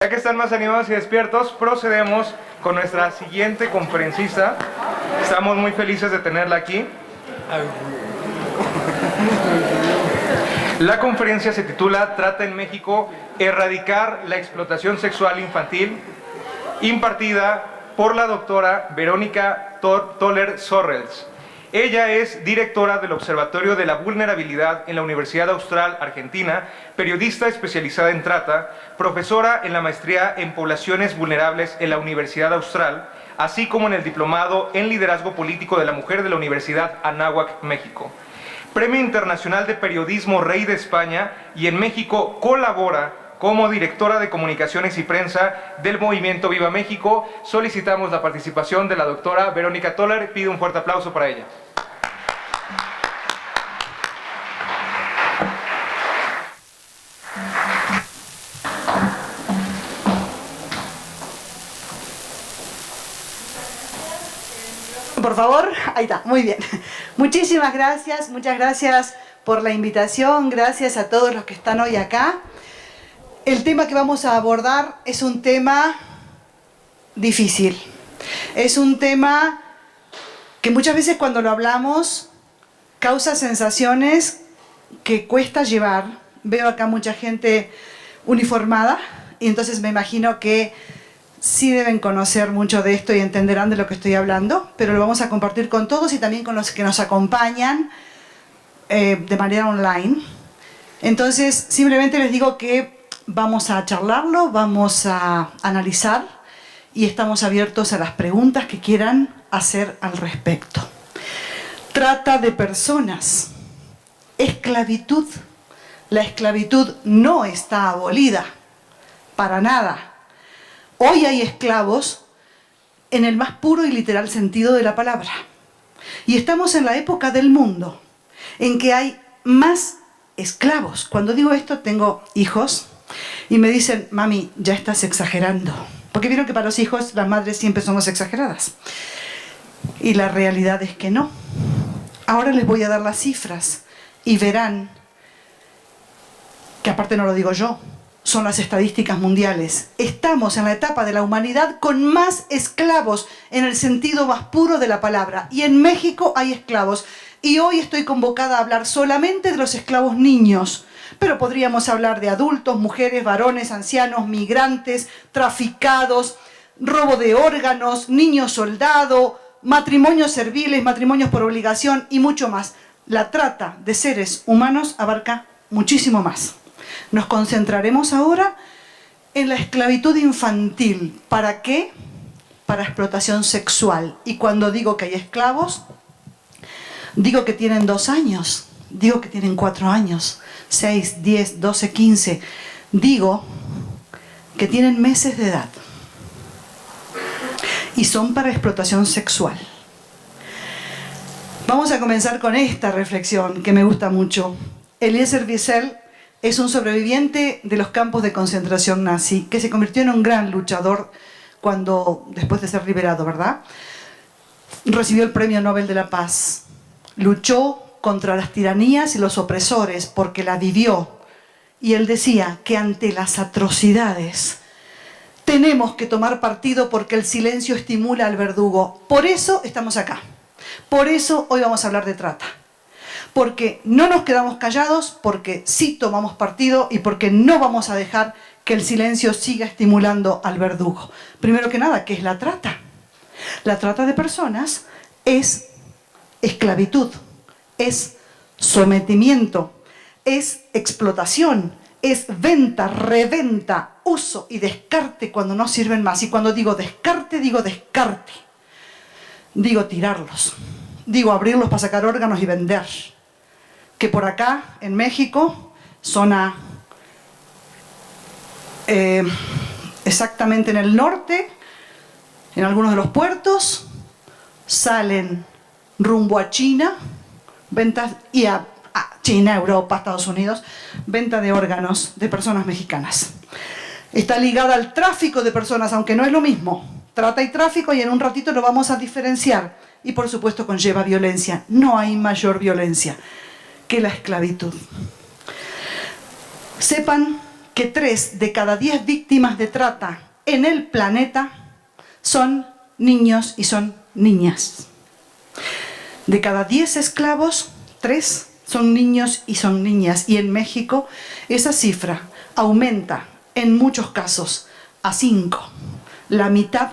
Ya que están más animados y despiertos, procedemos con nuestra siguiente conferencista. Estamos muy felices de tenerla aquí. La conferencia se titula Trata en México, erradicar la explotación sexual infantil, impartida por la doctora Verónica Toller Sorrells. Ella es directora del Observatorio de la Vulnerabilidad en la Universidad Austral Argentina, periodista especializada en trata, profesora en la maestría en poblaciones vulnerables en la Universidad Austral, así como en el diplomado en liderazgo político de la mujer de la Universidad Anáhuac, México. Premio Internacional de Periodismo Rey de España, y en México colabora como directora de comunicaciones y prensa del movimiento Viva México. Solicitamos la participación de la doctora Verónica Toller. Pido un fuerte aplauso para ella. Por favor, ahí está, muy bien. Muchísimas gracias, muchas gracias por la invitación, gracias a todos los que están hoy acá. El tema que vamos a abordar es un tema difícil. Es un tema que muchas veces cuando lo hablamos causa sensaciones que cuesta llevar. Veo acá mucha gente uniformada y entonces me imagino que sí deben conocer mucho de esto y entenderán de lo que estoy hablando, pero lo vamos a compartir con todos y también con los que nos acompañan de manera online. Entonces, simplemente les digo que vamos a charlarlo, vamos a analizar y estamos abiertos a las preguntas que quieran hacer al respecto. Trata de personas, esclavitud. La esclavitud no está abolida, para nada. Hoy hay esclavos en el más puro y literal sentido de la palabra. Y estamos en la época del mundo en que hay más esclavos. Cuando digo esto, tengo hijos y me dicen, mami, ya estás exagerando. Porque vieron que para los hijos las madres siempre somos exageradas. Y la realidad es que no. Ahora les voy a dar las cifras y verán que aparte no lo digo yo, son las estadísticas mundiales. Estamos en la etapa de la humanidad con más esclavos en el sentido más puro de la palabra. Y en México hay esclavos. Y hoy estoy convocada a hablar solamente de los esclavos niños. Pero podríamos hablar de adultos, mujeres, varones, ancianos, migrantes, traficados, robo de órganos, niños soldado, matrimonios serviles, matrimonios por obligación y mucho más. La trata de seres humanos abarca muchísimo más. Nos concentraremos ahora en la esclavitud infantil. ¿Para qué? Para explotación sexual. Y cuando digo que hay esclavos, digo que tienen 2 años, digo que tienen 4 años, 6, 10, 12, 15. Digo que tienen meses de edad. Y son para explotación sexual. Vamos a comenzar con esta reflexión que me gusta mucho. Eliezer Wiesel es un sobreviviente de los campos de concentración nazi, que se convirtió en un gran luchador después de ser liberado, ¿verdad? Recibió el Premio Nobel de la Paz. Luchó contra las tiranías y los opresores porque la vivió. Y él decía que ante las atrocidades tenemos que tomar partido porque el silencio estimula al verdugo. Por eso estamos acá. Por eso hoy vamos a hablar de trata. Porque no nos quedamos callados, porque sí tomamos partido y porque no vamos a dejar que el silencio siga estimulando al verdugo. Primero que nada, ¿qué es la trata? La trata de personas es esclavitud, es sometimiento, es explotación, es venta, reventa, uso y descarte cuando no sirven más. Y cuando digo descarte, digo descarte. Digo tirarlos, digo abrirlos para sacar órganos y vender. Que por acá, en México, zona exactamente en el norte, en algunos de los puertos, salen rumbo a China, ventas, y a China, Europa, Estados Unidos, venta de órganos de personas mexicanas. Está ligada al tráfico de personas, aunque no es lo mismo. Trata y tráfico, y en un ratito lo vamos a diferenciar. Y por supuesto conlleva violencia. No hay mayor violencia que la esclavitud. Sepan que 3 de cada 10 víctimas de trata en el planeta son niños y son niñas. De cada 10 esclavos, 3 son niños y son niñas. Y en México esa cifra aumenta en muchos casos a 5. La mitad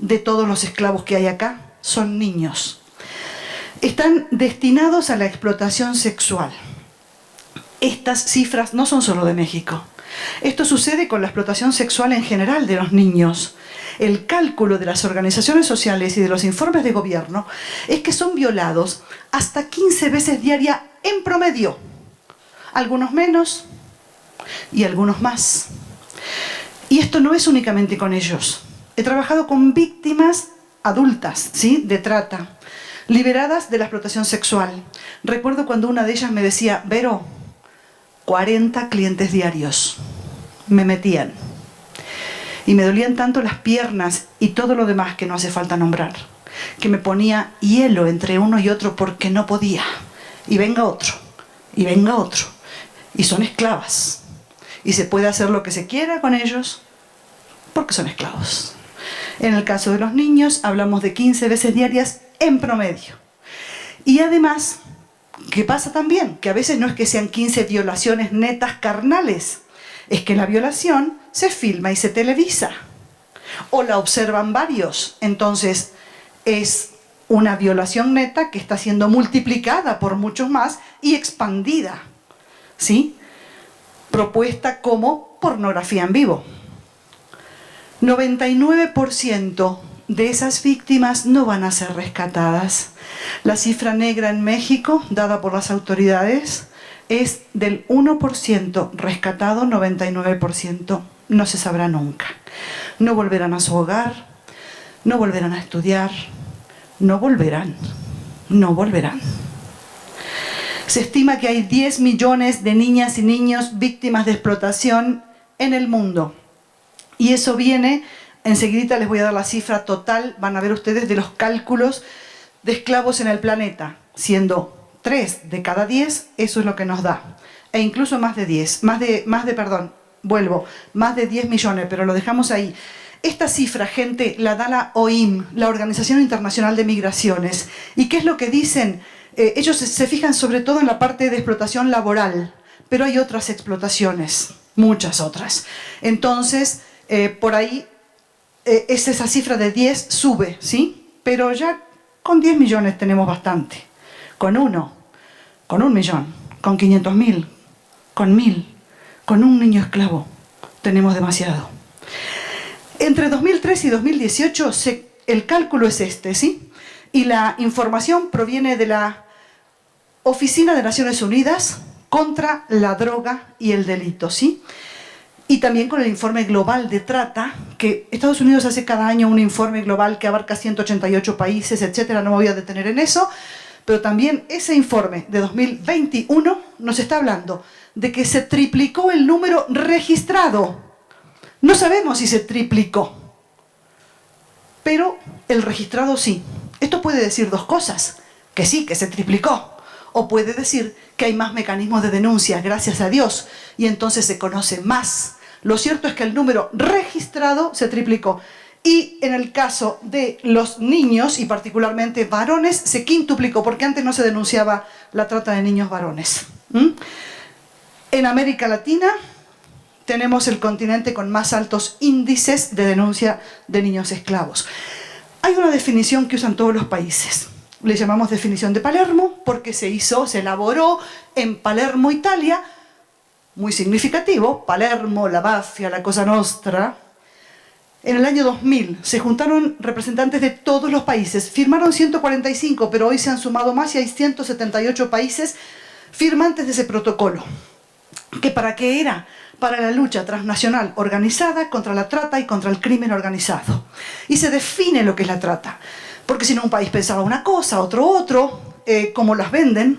de todos los esclavos que hay acá son niños. Están destinados a la explotación sexual. Estas cifras no son solo de México. Esto sucede con la explotación sexual en general de los niños. El cálculo de las organizaciones sociales y de los informes de gobierno es que son violados hasta 15 veces diaria en promedio. Algunos menos y algunos más. Y esto no es únicamente con ellos. He trabajado con víctimas adultas, ¿sí?, de trata, liberadas de la explotación sexual. Recuerdo cuando una de ellas me decía: Vero, 40 clientes diarios me metían. Y me dolían tanto las piernas y todo lo demás que no hace falta nombrar, que me ponía hielo entre uno y otro porque no podía. Y venga otro, y venga otro. Y son esclavas. Y se puede hacer lo que se quiera con ellos porque son esclavos. En el caso de los niños hablamos de 15 veces diarias en promedio. Y además, ¿qué pasa también? Que a veces no es que sean 15 violaciones netas carnales, es que la violación se filma y se televisa, o la observan varios. Entonces es una violación neta que está siendo multiplicada por muchos más y expandida, ¿sí?, propuesta como pornografía en vivo. 99% de esas víctimas no van a ser rescatadas. La cifra negra en México, dada por las autoridades, es del 1% rescatado, 99% no se sabrá nunca. No volverán a su hogar, no volverán a estudiar, no volverán. Se estima que hay 10 millones de niñas y niños víctimas de explotación en el mundo. Y eso viene, enseguida les voy a dar la cifra total, van a ver ustedes, de los cálculos de esclavos en el planeta, siendo 3 de cada 10, eso es lo que nos da. E incluso más de 10 millones, pero lo dejamos ahí. Esta cifra, gente, la da la OIM, la Organización Internacional de Migraciones. ¿Y qué es lo que dicen? Ellos se fijan sobre todo en la parte de explotación laboral, pero hay otras explotaciones, muchas otras. Entonces, por ahí, es esa cifra de 10 sube, ¿sí? Pero ya con 10 millones tenemos bastante. Con 1 millón, con 500.000, con 1.000, con un niño esclavo, tenemos demasiado. Entre 2003 y 2018 el cálculo es este, ¿sí? Y la información proviene de la Oficina de Naciones Unidas contra la droga y el delito, ¿sí? Y también con el informe global de trata, que Estados Unidos hace cada año un informe global que abarca 188 países, etcétera. No me voy a detener en eso. Pero también ese informe de 2021 nos está hablando de que se triplicó el número registrado. No sabemos si se triplicó, pero el registrado sí. Esto puede decir dos cosas: que sí, que se triplicó, o puede decir que hay más mecanismos de denuncia, gracias a Dios, y entonces se conoce más. Lo cierto es que el número registrado se triplicó. Y en el caso de los niños, y particularmente varones, se quintuplicó, porque antes no se denunciaba la trata de niños varones. En América Latina tenemos el continente con más altos índices de denuncia de niños esclavos. Hay una definición que usan todos los países. Le llamamos definición de Palermo, porque se elaboró en Palermo, Italia. Muy significativo: Palermo, la mafia, la Cosa Nostra. En el año 2000 se juntaron representantes de todos los países, firmaron 145, pero hoy se han sumado más y hay 178 países firmantes de ese protocolo. ¿Que para qué era? Para la lucha transnacional organizada contra la trata y contra el crimen organizado. Y se define lo que es la trata, porque si no un país pensaba una cosa, otro, como las venden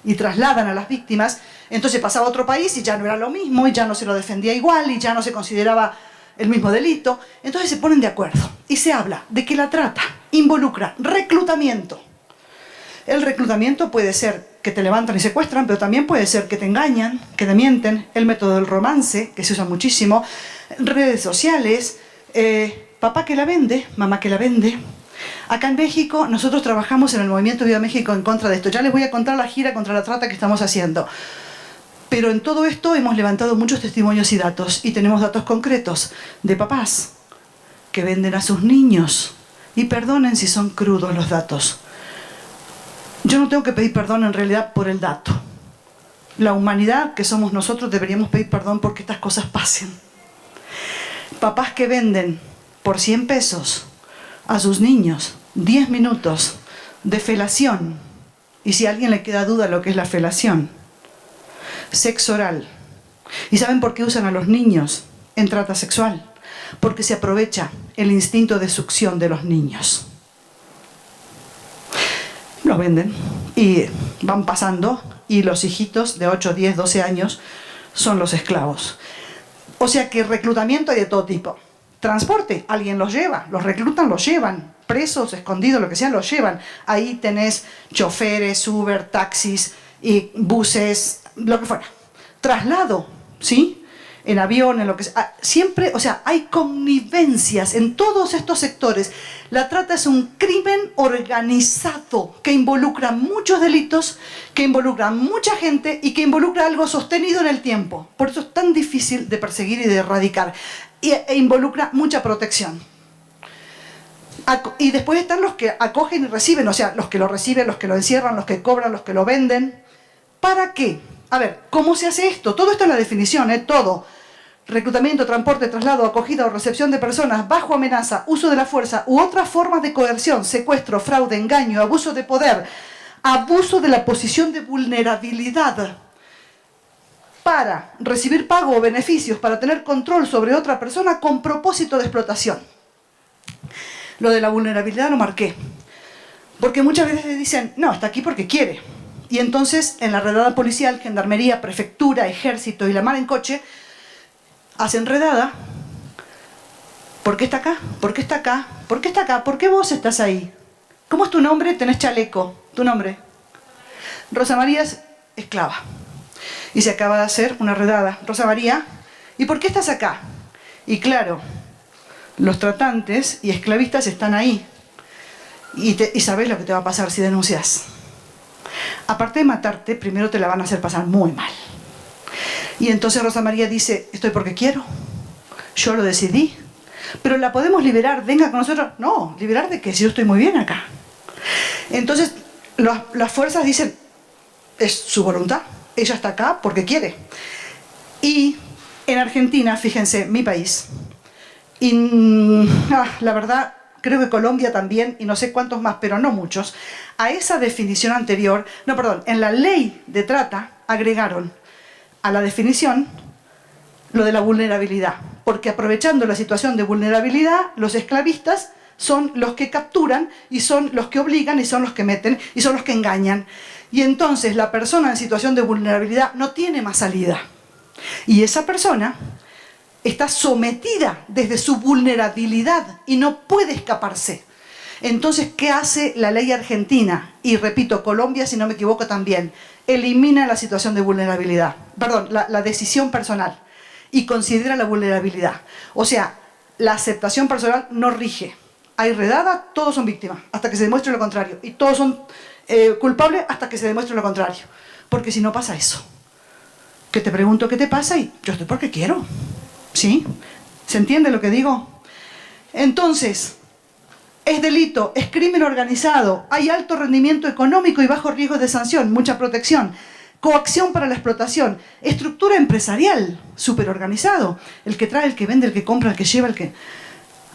y trasladan a las víctimas, entonces pasaba a otro país y ya no era lo mismo, y ya no se lo defendía igual, y ya no se consideraba el mismo delito. Entonces se ponen de acuerdo y se habla de que la trata involucra reclutamiento, El reclutamiento puede ser que te levantan y secuestran, pero también puede ser que te engañan, que te mienten. El método del romance, que se usa muchísimo. Redes sociales, papá que la vende, mamá que la vende. Acá en México, nosotros trabajamos en el Movimiento Viva México en contra de esto. Ya les voy a contar la gira contra la trata que estamos haciendo. Pero en todo esto hemos levantado muchos testimonios y datos. Y tenemos datos concretos de papás que venden a sus niños. Y perdonen si son crudos los datos. Yo no tengo que pedir perdón en realidad por el dato. La humanidad que somos nosotros deberíamos pedir perdón porque estas cosas pasen. Papás que venden por 100 pesos a sus niños 10 minutos de felación. Y si a alguien le queda duda lo que es la felación, sexo oral. ¿Y saben por qué usan a los niños en trata sexual? Porque se aprovecha el instinto de succión de los niños. Lo venden y van pasando y los hijitos de 8, 10, 12 años son los esclavos. O sea que reclutamiento hay de todo tipo. Transporte, alguien los lleva, los reclutan, los llevan. Presos, escondidos, lo que sea, los llevan. Ahí tenés choferes, Uber, taxis, y buses, lo que fuera. Traslado, ¿sí? En avión, en lo que sea. Siempre, o sea, hay connivencias en todos estos sectores. La trata es un crimen organizado que involucra muchos delitos, que involucra mucha gente y que involucra algo sostenido en el tiempo. Por eso es tan difícil de perseguir y de erradicar. E involucra mucha protección. Y después están los que acogen y reciben, o sea, los que lo reciben, los que lo encierran, los que cobran, los que lo venden. ¿Para qué? A ver, ¿cómo se hace esto? Todo esto es la definición, todo. Reclutamiento, transporte, traslado, acogida o recepción de personas bajo amenaza, uso de la fuerza u otras formas de coerción, secuestro, fraude, engaño, abuso de poder, abuso de la posición de vulnerabilidad para recibir pago o beneficios, para tener control sobre otra persona con propósito de explotación. Lo de la vulnerabilidad lo marqué, porque muchas veces dicen, no, está aquí porque quiere. Y entonces en la redada policial, gendarmería, prefectura, ejército y la mar en coche, hacen redada. ¿Por qué está acá? ¿Por qué está acá? ¿Por qué está acá? ¿Por qué vos estás ahí? ¿Cómo es tu nombre? Tenés chaleco. ¿Tu nombre? Rosa María es esclava. Y se acaba de hacer una redada. Rosa María, ¿y por qué estás acá? Y claro, los tratantes y esclavistas están ahí. Y sabés lo que te va a pasar si denuncias. Aparte de matarte, primero te la van a hacer pasar muy mal. Y entonces Rosa María dice, estoy porque quiero, yo lo decidí, pero la podemos liberar, venga con nosotros. No, ¿liberar de qué? Si yo estoy muy bien acá. Entonces las fuerzas dicen, es su voluntad, ella está acá porque quiere. Y en Argentina, fíjense, mi país, y la verdad, creo que Colombia también, y no sé cuántos más, pero no muchos, a esa definición anterior, no, perdón, en la ley de trata agregaron a la definición lo de la vulnerabilidad, porque aprovechando la situación de vulnerabilidad, los esclavistas son los que capturan y son los que obligan y son los que meten y son los que engañan. Y entonces la persona en situación de vulnerabilidad no tiene más salida. Y esa persona está sometida desde su vulnerabilidad y no puede escaparse. Entonces, ¿qué hace la ley argentina? Y repito, Colombia, si no me equivoco también, elimina la situación de vulnerabilidad, perdón, la decisión personal y considera la vulnerabilidad. O sea, la aceptación personal no rige. Hay redada, todos son víctimas, hasta que se demuestre lo contrario. Y todos son culpables hasta que se demuestre lo contrario. Porque si no pasa eso, que te pregunto qué te pasa y yo estoy porque quiero. ¿Sí? ¿Se entiende lo que digo? Entonces, es delito, es crimen organizado, hay alto rendimiento económico y bajo riesgo de sanción, mucha protección, coacción para la explotación, estructura empresarial, súper organizado, el que trae, el que vende, el que compra, el que lleva, el que...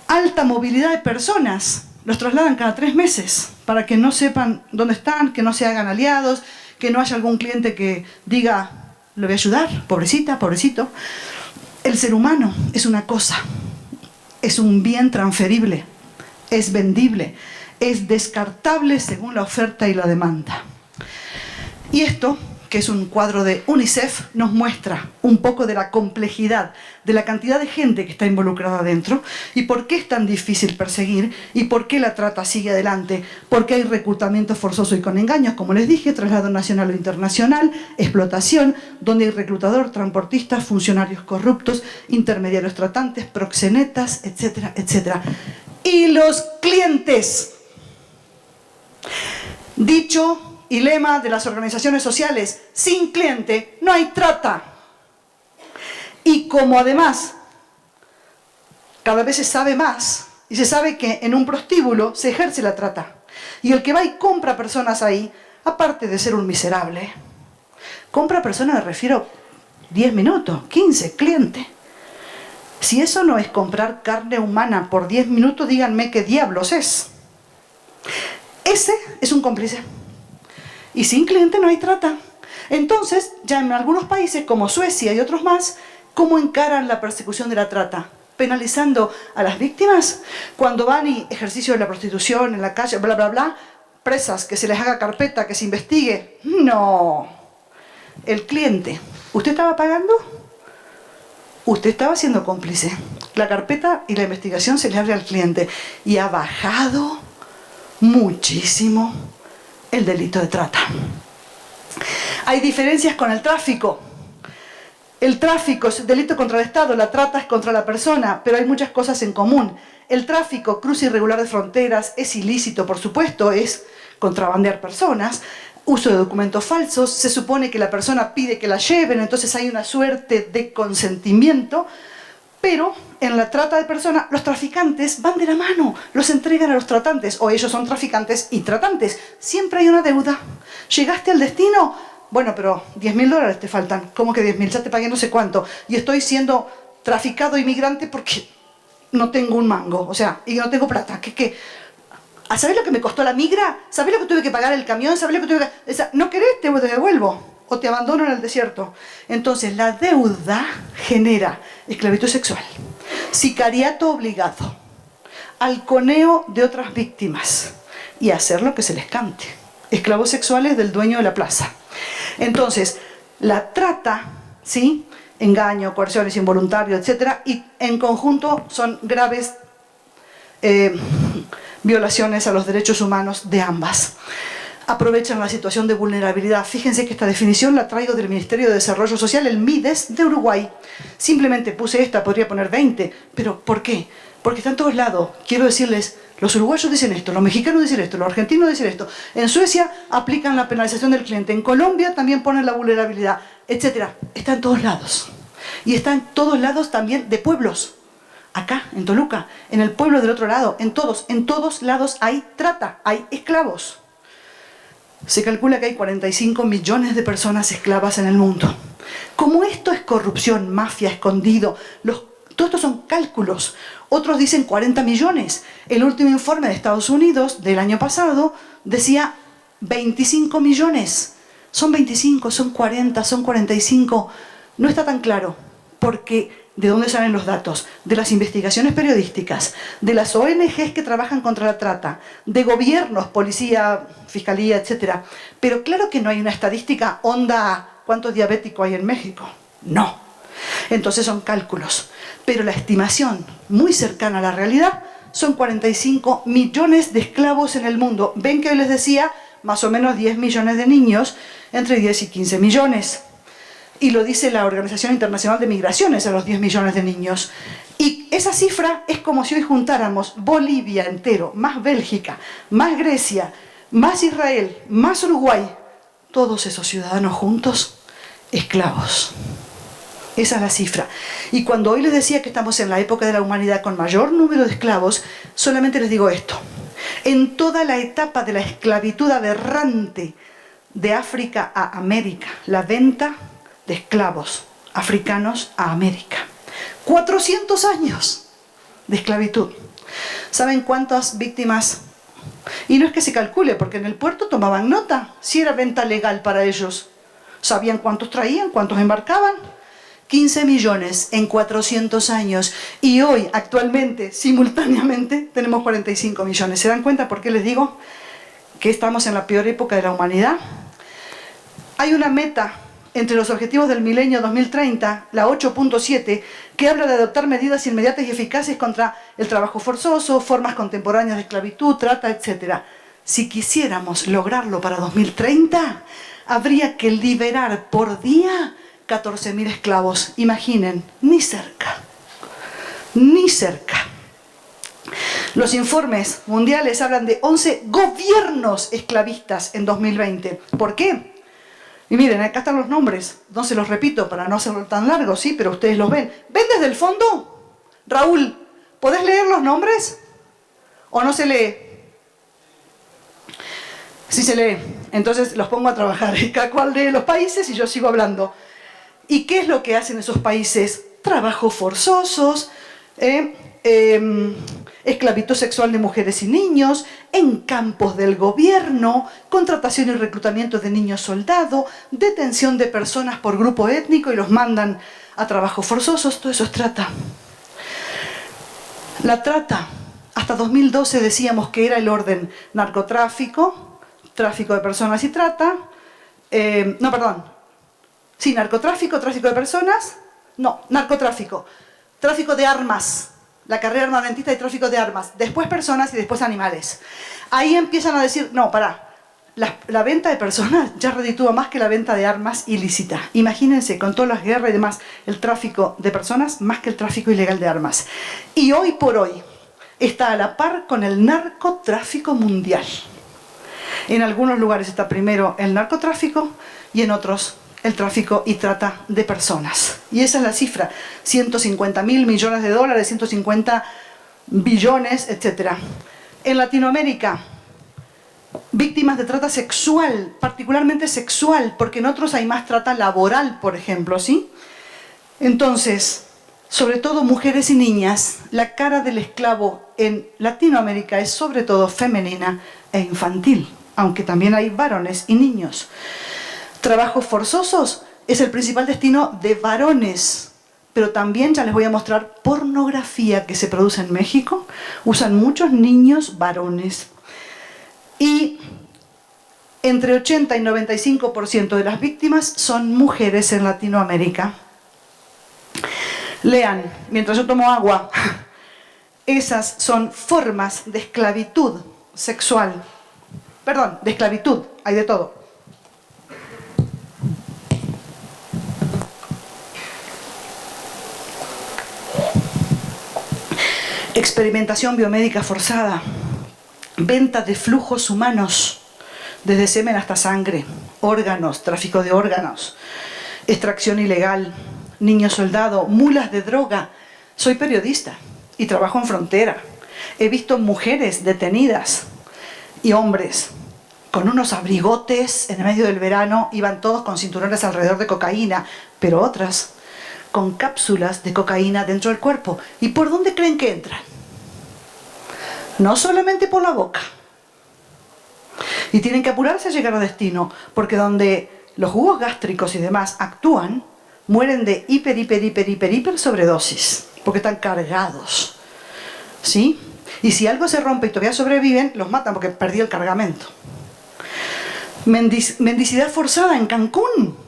Alta movilidad de personas, los trasladan cada 3 meses, para que no sepan dónde están, que no se hagan aliados, que no haya algún cliente que diga, le voy a ayudar, pobrecita, pobrecito. El ser humano es una cosa, es un bien transferible, es vendible, es descartable según la oferta y la demanda. Y esto, que es un cuadro de UNICEF, nos muestra un poco de la complejidad, de la cantidad de gente que está involucrada adentro y por qué es tan difícil perseguir y por qué la trata sigue adelante, porque hay reclutamiento forzoso y con engaños, como les dije, traslado nacional o internacional, explotación, donde hay reclutador, transportistas, funcionarios corruptos, intermediarios tratantes, proxenetas, etcétera, etcétera. Y los clientes. Dicho y lema de las organizaciones sociales: sin cliente no hay trata. Y como además cada vez se sabe más y se sabe que en un prostíbulo se ejerce la trata y el que va y compra personas ahí, aparte de ser un miserable, compra personas, me refiero 10 minutos, 15, cliente. Si eso no es comprar carne humana por 10 minutos, díganme qué diablos es. Ese es un cómplice. Y sin cliente no hay trata. Entonces, ya en algunos países como Suecia y otros más, ¿cómo encaran la persecución de la trata? Penalizando a las víctimas. Cuando van y ejercicio de la prostitución en la calle, bla, bla, bla, presas, que se les haga carpeta, que se investigue. No. El cliente. ¿Usted estaba pagando? Usted estaba siendo cómplice. La carpeta y la investigación se le abre al cliente. Y ha bajado muchísimo el delito de trata. Hay diferencias con el tráfico. El tráfico es delito contra el Estado, la trata es contra la persona, pero hay muchas cosas en común. El tráfico, cruce irregular de fronteras, es ilícito, por supuesto, es contrabandear personas, uso de documentos falsos, se supone que la persona pide que la lleven, entonces hay una suerte de consentimiento, pero en la trata de personas, los traficantes van de la mano, los entregan a los tratantes, o ellos son traficantes y tratantes. Siempre hay una deuda. ¿Llegaste al destino? Bueno, pero $10.000 te faltan. ¿Cómo que 10.000? Ya te pagué no sé cuánto. Y estoy siendo traficado inmigrante porque no tengo un mango, o sea, y no tengo plata. ¿Qué? ¿Sabés lo que me costó la migra? ¿Sabés lo que tuve que pagar el camión? ¿Sabés lo que tuve que... O sea, ¿no querés? Te devuelvo. O te abandono en el desierto. Entonces, la deuda genera esclavitud sexual, sicariato obligado, halconeo de otras víctimas y hacer lo que se les cante. Esclavos sexuales del dueño de la plaza. Entonces, la trata, ¿sí? Engaño, coerciones involuntarios, etc. Y en conjunto son graves violaciones a los derechos humanos de ambas. Aprovechan la situación de vulnerabilidad. Fíjense que esta definición la traigo del Ministerio de Desarrollo Social, el MIDES de Uruguay. Simplemente puse esta, podría poner 20. ¿Pero por qué? Porque está en todos lados. Quiero decirles, los uruguayos dicen esto, los mexicanos dicen esto, los argentinos dicen esto. En Suecia aplican la penalización del cliente. En Colombia también ponen la vulnerabilidad, etc. Está en todos lados. Y está en todos lados también de pueblos. Acá, en Toluca, en el pueblo del otro lado, en todos lados hay trata, hay esclavos. Se calcula que hay 45 millones de personas esclavas en el mundo. Como esto es corrupción, mafia, escondido, todos estos son cálculos. Otros dicen 40 millones. El último informe de Estados Unidos del año pasado decía 25 millones. Son 25, son 40, son 45. No está tan claro, porque ¿de dónde salen los datos? De las investigaciones periodísticas, de las ONGs que trabajan contra la trata, de gobiernos, policía, fiscalía, etc. Pero claro que no hay una estadística onda ¿cuántos diabéticos hay en México? No. Entonces son cálculos. Pero la estimación muy cercana a la realidad son 45 millones de esclavos en el mundo. Ven que hoy les decía más o menos 10 millones de niños, entre 10 y 15 millones. Y lo dice la Organización Internacional de Migraciones a los 10 millones de niños. Y esa cifra es como si hoy juntáramos Bolivia entero, más Bélgica, más Grecia, más Israel, más Uruguay, todos esos ciudadanos juntos, esclavos. Esa es la cifra. Y cuando hoy les decía que estamos en la época de la humanidad con mayor número de esclavos, solamente les digo esto. En toda la etapa de la esclavitud aberrante de África a América, la venta de esclavos africanos a América. 400 años de esclavitud. ¿Saben cuántas víctimas? Y no es que se calcule, porque en el puerto tomaban nota, si era venta legal para ellos. Sabían cuántos traían, cuántos embarcaban. 15 millones en 400 años. Y hoy, actualmente, simultáneamente, tenemos 45 millones. ¿Se dan cuenta por qué les digo que estamos en la peor época de la humanidad? Hay una meta entre los objetivos del milenio 2030, la 8.7, que habla de adoptar medidas inmediatas y eficaces contra el trabajo forzoso, formas contemporáneas de esclavitud, trata, etc. Si quisiéramos lograrlo para 2030, habría que liberar por día 14.000 esclavos. Imaginen, ni cerca, ni cerca. Los informes mundiales hablan de 11 gobiernos esclavistas en 2020. ¿Por qué? Y miren, acá están los nombres. No se los repito para no hacerlo tan largo, sí, pero ustedes los ven. ¿Ven desde el fondo? Raúl, ¿podés leer los nombres? ¿O no se lee? Sí se lee. Entonces los pongo a trabajar. Cada cual lee los países y yo sigo hablando. ¿Y qué es lo que hacen esos países? Trabajos forzosos, esclavitud sexual de mujeres y niños, en campos del gobierno, contratación y reclutamiento de niños soldado, detención de personas por grupo étnico y los mandan a trabajos forzosos. Todo eso es trata. La trata, hasta 2012 decíamos que era el orden narcotráfico, tráfico de personas y trata, narcotráfico, tráfico de personas, narcotráfico, tráfico de armas, la carrera armamentista y tráfico de armas, después personas y después animales. Ahí empiezan a decir, no, pará, la venta de personas ya reditúa más que la venta de armas ilícita. Imagínense, con todas las guerras y demás, el tráfico de personas más que el tráfico ilegal de armas. Y hoy por hoy está a la par con el narcotráfico mundial. En algunos lugares está primero el narcotráfico y en otros el tráfico y trata de personas. Y esa es la cifra, 150.000 millones de dólares, 150 billones, etc. En Latinoamérica, víctimas de trata sexual, particularmente sexual, porque en otros hay más trata laboral, por ejemplo, ¿sí? Entonces, sobre todo mujeres y niñas, la cara del esclavo en Latinoamérica es sobre todo femenina e infantil, aunque también hay varones y niños. Trabajos forzosos es el principal destino de varones, pero también ya les voy a mostrar pornografía que se produce en México. Usan muchos niños varones. Y entre 80 y 95% de las víctimas son mujeres en Latinoamérica. Lean, mientras yo tomo agua. Esas son formas de esclavitud sexual. Perdón, de esclavitud, hay de todo. Experimentación biomédica forzada, venta de flujos humanos, desde semen hasta sangre, órganos, tráfico de órganos, extracción ilegal, niños soldado, mulas de droga. Soy periodista y trabajo en frontera. He visto mujeres detenidas y hombres con unos abrigotes en medio del verano, iban todos con cinturones alrededor de cocaína, pero otras con cápsulas de cocaína dentro del cuerpo. ¿Y por dónde creen que entran? No solamente por la boca. Y tienen que apurarse a llegar a destino, porque donde los jugos gástricos y demás actúan, mueren de hiper sobredosis, porque están cargados. ¿Sí? Y si algo se rompe y todavía sobreviven, los matan porque perdí el cargamento. Mendicidad forzada en Cancún.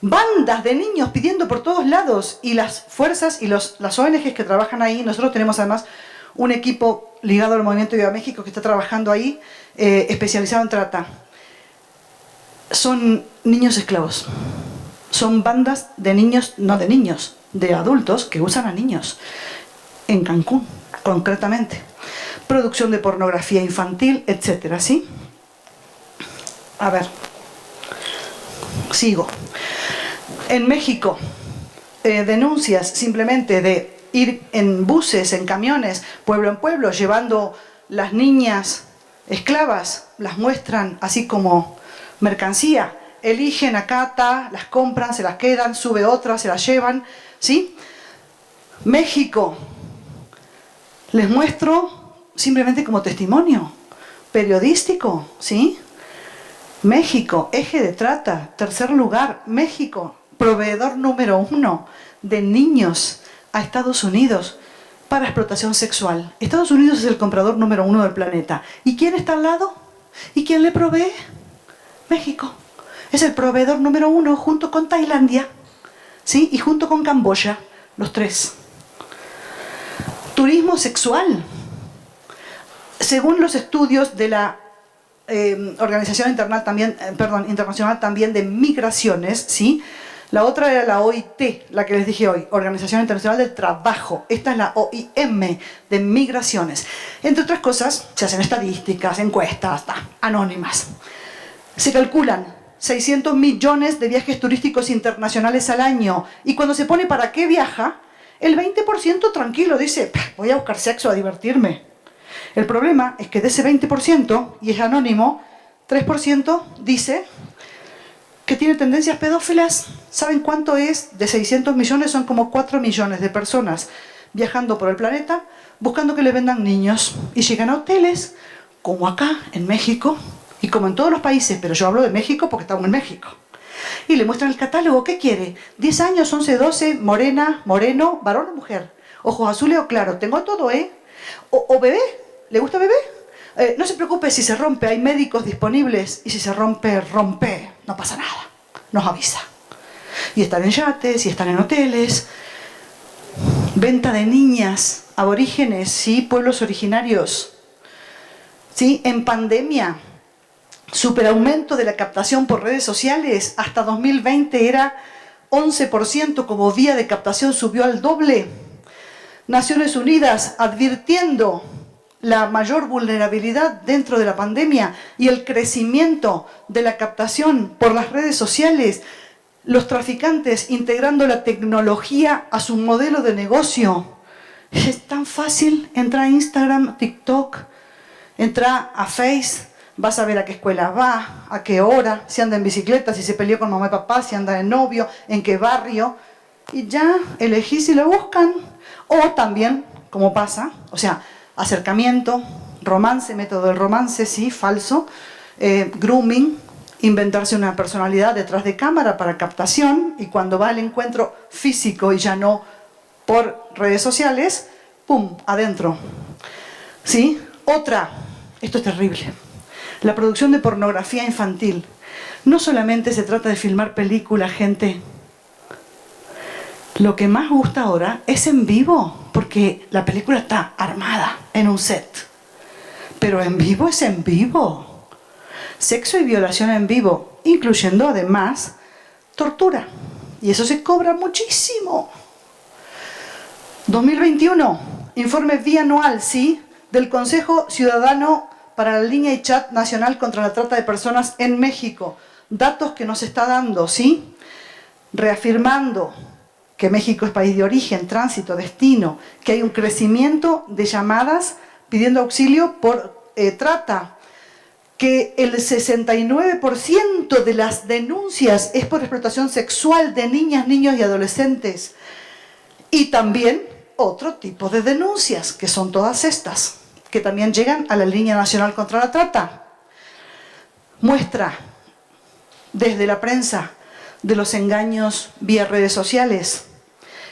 Bandas de niños pidiendo por todos lados, y las fuerzas y las ONGs que trabajan ahí. Nosotros tenemos además un equipo ligado al Movimiento Viva México que está trabajando ahí, especializado en trata. Son niños esclavos. Son bandas de niños, no de niños, de adultos que usan a niños. En Cancún, concretamente. Producción de pornografía infantil, etcétera, ¿sí? A ver. Sigo. En México, denuncias simplemente de ir en buses, en camiones, pueblo en pueblo, llevando las niñas esclavas, las muestran así como mercancía, eligen acá, las compran, se las quedan, sube otras, se las llevan, ¿sí? México, les muestro simplemente como testimonio periodístico, ¿sí? México, eje de trata, tercer lugar, México, proveedor número 1 de niños a Estados Unidos para explotación sexual. Estados Unidos es el comprador número 1 del planeta. ¿Y quién está al lado? ¿Y quién le provee? México. Es el proveedor número 1 junto con Tailandia, ¿sí? Y junto con Camboya, los 3. Turismo sexual. Según los estudios de la Organización Internacional también de Migraciones, ¿sí? La otra era la OIT, la que les dije hoy, Organización Internacional del Trabajo. Esta es la OIM de Migraciones. Entre otras cosas, se hacen estadísticas, encuestas, anónimas. Se calculan 600 millones de viajes turísticos internacionales al año. Y cuando se pone para qué viaja, el 20% tranquilo dice, voy a buscar sexo, a divertirme. El problema es que de ese 20%, y es anónimo, 3% dice que tiene tendencias pedófilas. ¿Saben cuánto es? De 600 millones son como 4 millones de personas viajando por el planeta buscando que le vendan niños. Y llegan a hoteles, como acá, en México, y como en todos los países, pero yo hablo de México porque estamos en México. Y le muestran el catálogo, ¿qué quiere? 10 años, 11, 12, morena, moreno, varón o mujer. Ojos azules o claros, tengo todo, ¿eh? O bebé, ¿le gusta bebé? No se preocupe si se rompe, hay médicos disponibles. Y si se rompe, rompe, no pasa nada, nos avisa. Y están en yates, y están en hoteles. Venta de niñas, aborígenes, ¿sí? Pueblos originarios. ¿Sí? En pandemia, superaumento de la captación por redes sociales. Hasta 2020 era 11%, como vía de captación subió al doble. Naciones Unidas advirtiendo la mayor vulnerabilidad dentro de la pandemia y el crecimiento de la captación por las redes sociales, los traficantes integrando la tecnología a su modelo de negocio. Es tan fácil, entra a Instagram, TikTok, entra a Face, vas a ver a qué escuela va, a qué hora, si anda en bicicleta, si se peleó con mamá y papá, si anda de novio, en qué barrio, y ya elegí si lo buscan. O también, como pasa, o sea, acercamiento, romance, método del romance, sí, falso, grooming, inventarse una personalidad detrás de cámara para captación, y cuando va al encuentro físico y ya no por redes sociales, ¡pum!, adentro. ¿Sí? Otra, esto es terrible, la producción de pornografía infantil. No solamente se trata de filmar películas, gente. Lo que más gusta ahora es en vivo, porque la película está armada en un set. Pero en vivo es en vivo. Sexo y violación en vivo, incluyendo además tortura. Y eso se cobra muchísimo. 2021, informe bianual, ¿sí?, del Consejo Ciudadano para la Línea y Chat Nacional contra la Trata de Personas en México. Datos que nos está dando, ¿sí?, reafirmando que México es país de origen, tránsito, destino, que hay un crecimiento de llamadas pidiendo auxilio por trata, que el 69% de las denuncias es por explotación sexual de niñas, niños y adolescentes. Y también otro tipo de denuncias, que son todas estas, que también llegan a la Línea Nacional contra la Trata. Muestra desde la prensa de los engaños vía redes sociales.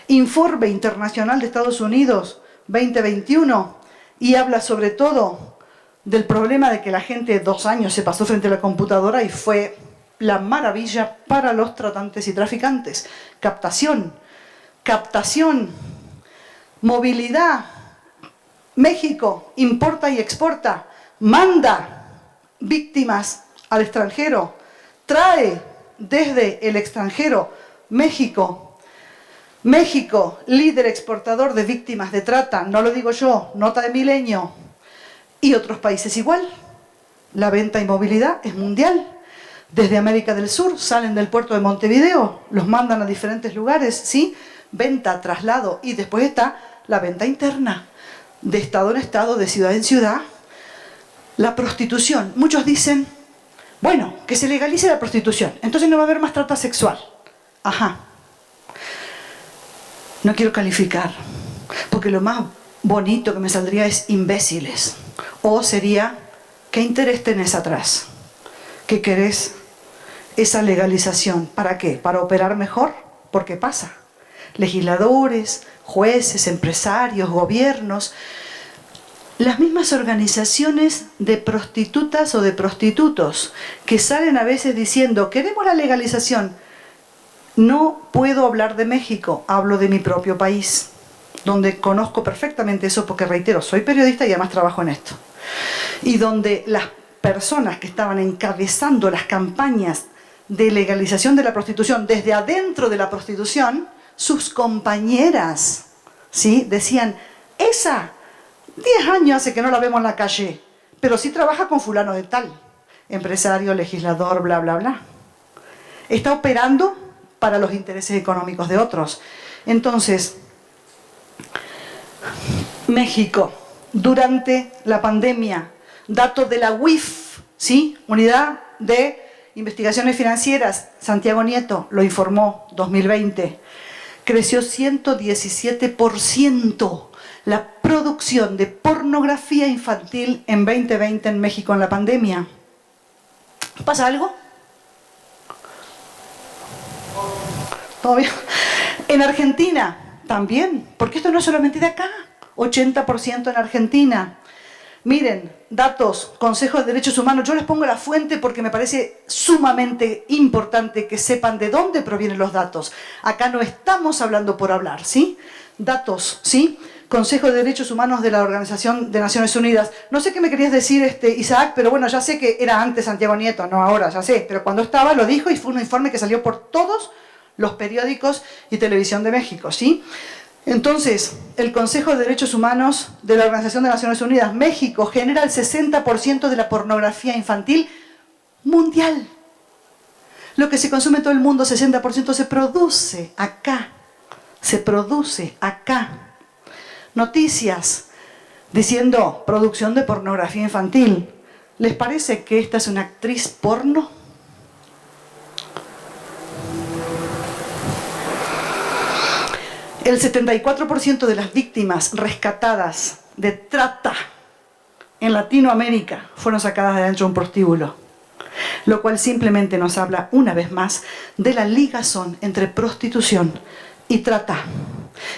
Informe Internacional de Estados Unidos 2021, y habla sobre todo del problema de que la gente 2 años se pasó frente a la computadora y fue la maravilla para los tratantes y traficantes. Captación, movilidad. México importa y exporta, manda víctimas al extranjero, trae desde el extranjero. México, líder exportador de víctimas de trata, no lo digo yo, nota de Milenio, y otros países igual. La venta y movilidad es mundial. Desde América del Sur salen del puerto de Montevideo, los mandan a diferentes lugares, ¿sí? Venta, traslado, y después está la venta interna, de estado en estado, de ciudad en ciudad. La prostitución, muchos dicen, bueno, que se legalice la prostitución, entonces no va a haber más trata sexual. Ajá. No quiero calificar, porque lo más bonito que me saldría es imbéciles. O sería, ¿qué interés tenés atrás? ¿Qué querés esa legalización? ¿Para qué? ¿Para operar mejor? Porque pasa. Legisladores, jueces, empresarios, gobiernos las mismas organizaciones de prostitutas o de prostitutos que salen a veces diciendo queremos la legalización. No puedo hablar de México, hablo de mi propio país, donde conozco perfectamente eso porque, reitero, soy periodista y además trabajo en esto. Y donde las personas que estaban encabezando las campañas de legalización de la prostitución, desde adentro de la prostitución, sus compañeras, ¿sí?, decían, esa 10 años hace que no la vemos en la calle, pero sí trabaja con fulano de tal, empresario, legislador, bla, bla, bla. Está operando para los intereses económicos de otros. Entonces, México, durante la pandemia, datos de la UIF, ¿sí?, Unidad de Investigaciones Financieras, Santiago Nieto lo informó, 2020, creció 117% la producción de pornografía infantil en 2020 en México en la pandemia. ¿Pasa algo? ¿Todo bien? En Argentina también, porque esto no es solamente de acá, 80% en Argentina. Miren, datos, Consejo de Derechos Humanos, yo les pongo la fuente porque me parece sumamente importante que sepan de dónde provienen los datos. Acá no estamos hablando por hablar, ¿sí? Datos, ¿sí? Consejo de Derechos Humanos de la Organización de Naciones Unidas. No sé qué me querías decir, Isaac, pero bueno, ya sé que era antes Santiago Nieto, no ahora, ya sé, pero cuando estaba lo dijo y fue un informe que salió por todos los periódicos y televisión de México, ¿sí? Entonces, el Consejo de Derechos Humanos de la Organización de Naciones Unidas, México genera el 60% de la pornografía infantil mundial. Lo que se consume en todo el mundo, 60% se produce acá. Se produce acá. Noticias diciendo producción de pornografía infantil. ¿Les parece que esta es una actriz porno? El 74% de las víctimas rescatadas de trata en Latinoamérica fueron sacadas de dentro de un prostíbulo, lo cual simplemente nos habla una vez más de la ligazón entre prostitución y trata.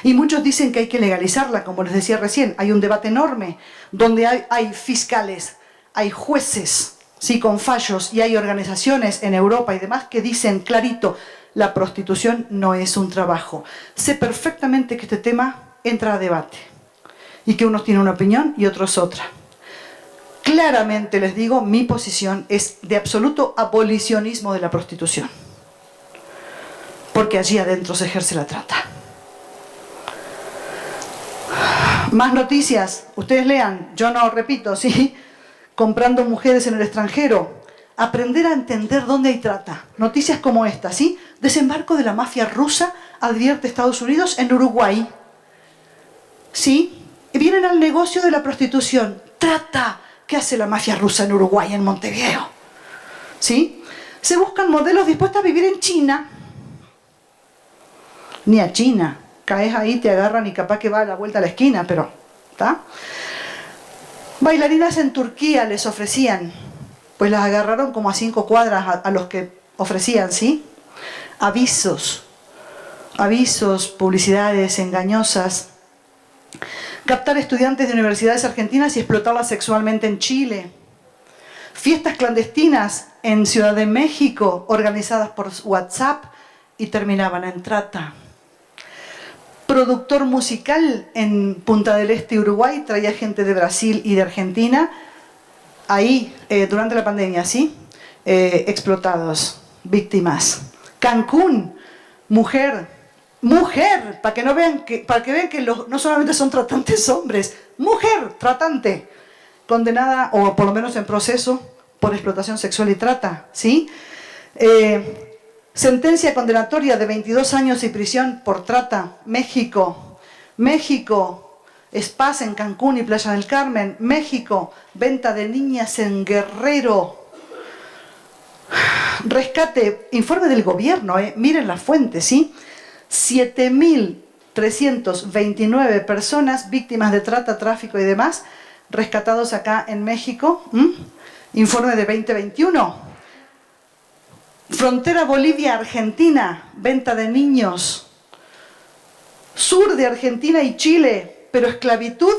Y muchos dicen que hay que legalizarla, como les decía recién. Hay un debate enorme donde hay fiscales, hay jueces, sí, con fallos, y hay organizaciones en Europa y demás que dicen clarito, la prostitución no es un trabajo. Sé perfectamente que este tema entra a debate y que unos tienen una opinión y otros otra. Claramente les digo, mi posición es de absoluto abolicionismo de la prostitución, porque allí adentro se ejerce la trata. Más noticias, ustedes lean, yo no repito, ¿sí? Comprando mujeres en el extranjero. Aprender a entender dónde hay trata. Noticias como esta, ¿sí? Desembarco de la mafia rusa, advierte Estados Unidos en Uruguay. ¿Sí? Y vienen al negocio de la prostitución. Trata. ¿Qué hace la mafia rusa en Uruguay, en Montevideo? ¿Sí? Se buscan modelos dispuestos a vivir en China. Ni a China. Caes ahí, te agarran y capaz que va a la vuelta a la esquina, pero... ¿está? Bailarinas en Turquía les ofrecían. Pues las agarraron como a 5 cuadras a los que ofrecían, ¿sí? Avisos, publicidades engañosas. Captar estudiantes de universidades argentinas y explotarlas sexualmente en Chile. Fiestas clandestinas en Ciudad de México, organizadas por WhatsApp y terminaban en trata. Productor musical en Punta del Este, Uruguay, traía gente de Brasil y de Argentina. Ahí, durante la pandemia, ¿sí? Explotados, víctimas. Cancún, mujer, para que vean que no solamente son tratantes hombres, mujer, tratante, condenada, o por lo menos en proceso, por explotación sexual y trata, ¿sí? Sentencia condenatoria de 22 años y prisión por trata, México, Spas en Cancún y Playa del Carmen, México, venta de niñas en Guerrero. Rescate, informe del gobierno, miren la fuente, ¿sí? 7.329 personas víctimas de trata, tráfico y demás, rescatados acá en México. Informe de 2021. Frontera Bolivia-Argentina, venta de niños. Sur de Argentina y Chile, pero esclavitud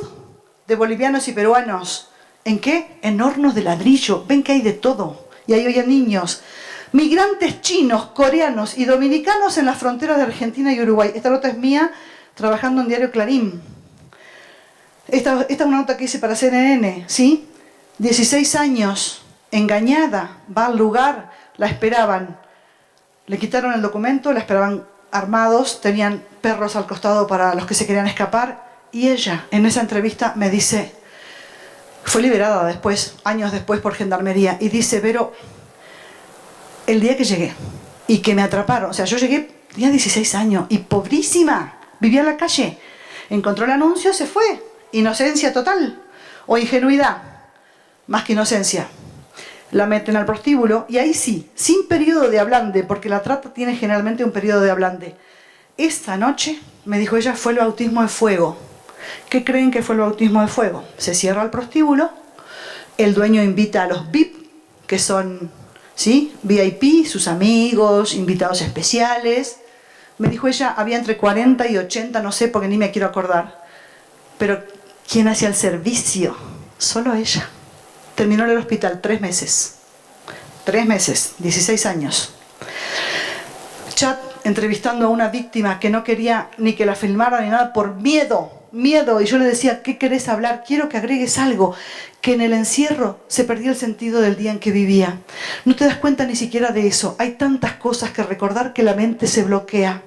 de bolivianos y peruanos. ¿En qué? En hornos de ladrillo. Ven que hay de todo. Y ahí había niños. Migrantes chinos, coreanos y dominicanos en las fronteras de Argentina y Uruguay. Esta nota es mía, trabajando en Diario Clarín. Esta es una nota que hice para CNN, ¿sí? 16 años, engañada, va al lugar, la esperaban. Le quitaron el documento, la esperaban armados, tenían perros al costado para los que se querían escapar. Y ella, en esa entrevista, me dice, fue liberada después, años después por gendarmería, y dice, Vero, el día que llegué y que me atraparon, o sea, yo llegué, tenía 16 años y pobrísima, vivía en la calle, encontró el anuncio, se fue, inocencia total, o ingenuidad, más que inocencia. La meten al prostíbulo y ahí sí, sin periodo de ablande, porque la trata tiene generalmente un periodo de ablande. Esta noche, me dijo ella, fue el bautismo de fuego. ¿Qué creen que fue el bautismo de fuego? Se cierra el prostíbulo, el dueño invita a los VIP, que son, ¿sí?, VIP, sus amigos, invitados especiales. Me dijo ella, había entre 40 y 80, no sé, porque ni me quiero acordar. Pero, ¿quién hacía el servicio? Solo ella. Terminó en el hospital 3 meses. 3 meses, 16 años. Chat entrevistando a una víctima que no quería ni que la filmara ni nada por miedo. Miedo. Y yo le decía, ¿qué querés hablar? Quiero que agregues algo. Que en el encierro se perdía el sentido del día en que vivía. No te das cuenta ni siquiera de eso. Hay tantas cosas que recordar que la mente se bloquea.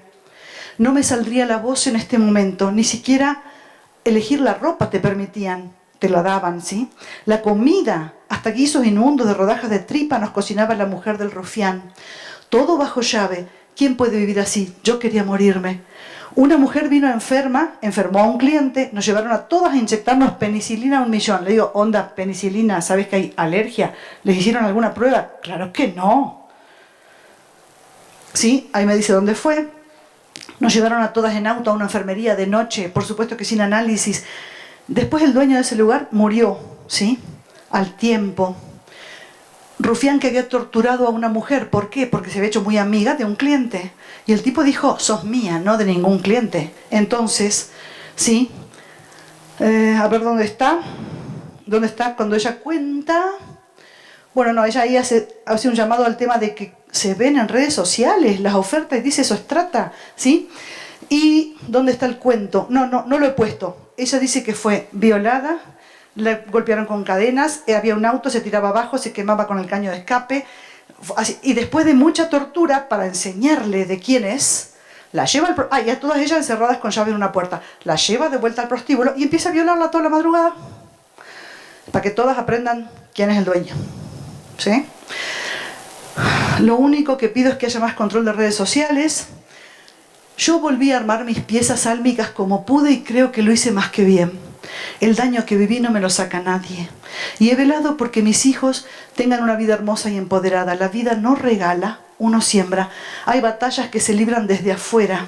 No me saldría la voz en este momento. Ni siquiera elegir la ropa te permitían. Te la daban, ¿sí? La comida, hasta guisos inmundos de rodajas de tripa nos cocinaba la mujer del rufián. Todo bajo llave. ¿Quién puede vivir así? Yo quería morirme. Una mujer vino enferma, enfermó a un cliente, nos llevaron a todas a inyectarnos penicilina 1.000.000. Le digo, onda, penicilina, ¿sabes que hay alergia? ¿Les hicieron alguna prueba? Claro que no. Sí, ahí me dice dónde fue. Nos llevaron a todas en auto a una enfermería de noche, por supuesto que sin análisis. Después el dueño de ese lugar murió, ¿sí? Al tiempo. Rufián que había torturado a una mujer. ¿Por qué? Porque se había hecho muy amiga de un cliente. Y el tipo dijo, sos mía, no de ningún cliente. Entonces, ¿sí? A ver, ¿dónde está? ¿Dónde está cuando ella cuenta? Bueno, no, ella ahí hace un llamado al tema de que se ven en redes sociales las ofertas y dice, eso es trata, ¿sí? ¿Y dónde está el cuento? No lo he puesto. Ella dice que fue violada, la golpearon con cadenas, había un auto, se tiraba abajo, se quemaba con el caño de escape. Así, y después de mucha tortura, para enseñarle de quién es, la lleva y a todas ellas encerradas con llave en una puerta. La lleva de vuelta al prostíbulo y empieza a violarla toda la madrugada. Para que todas aprendan quién es el dueño. ¿Sí? Lo único que pido es que haya más control de redes sociales. Yo volví a armar mis piezas álmicas como pude y creo que lo hice más que bien. El daño que viví no me lo saca nadie. Y he velado porque mis hijos tengan una vida hermosa y empoderada. La vida no regala, uno siembra. Hay batallas que se libran desde afuera.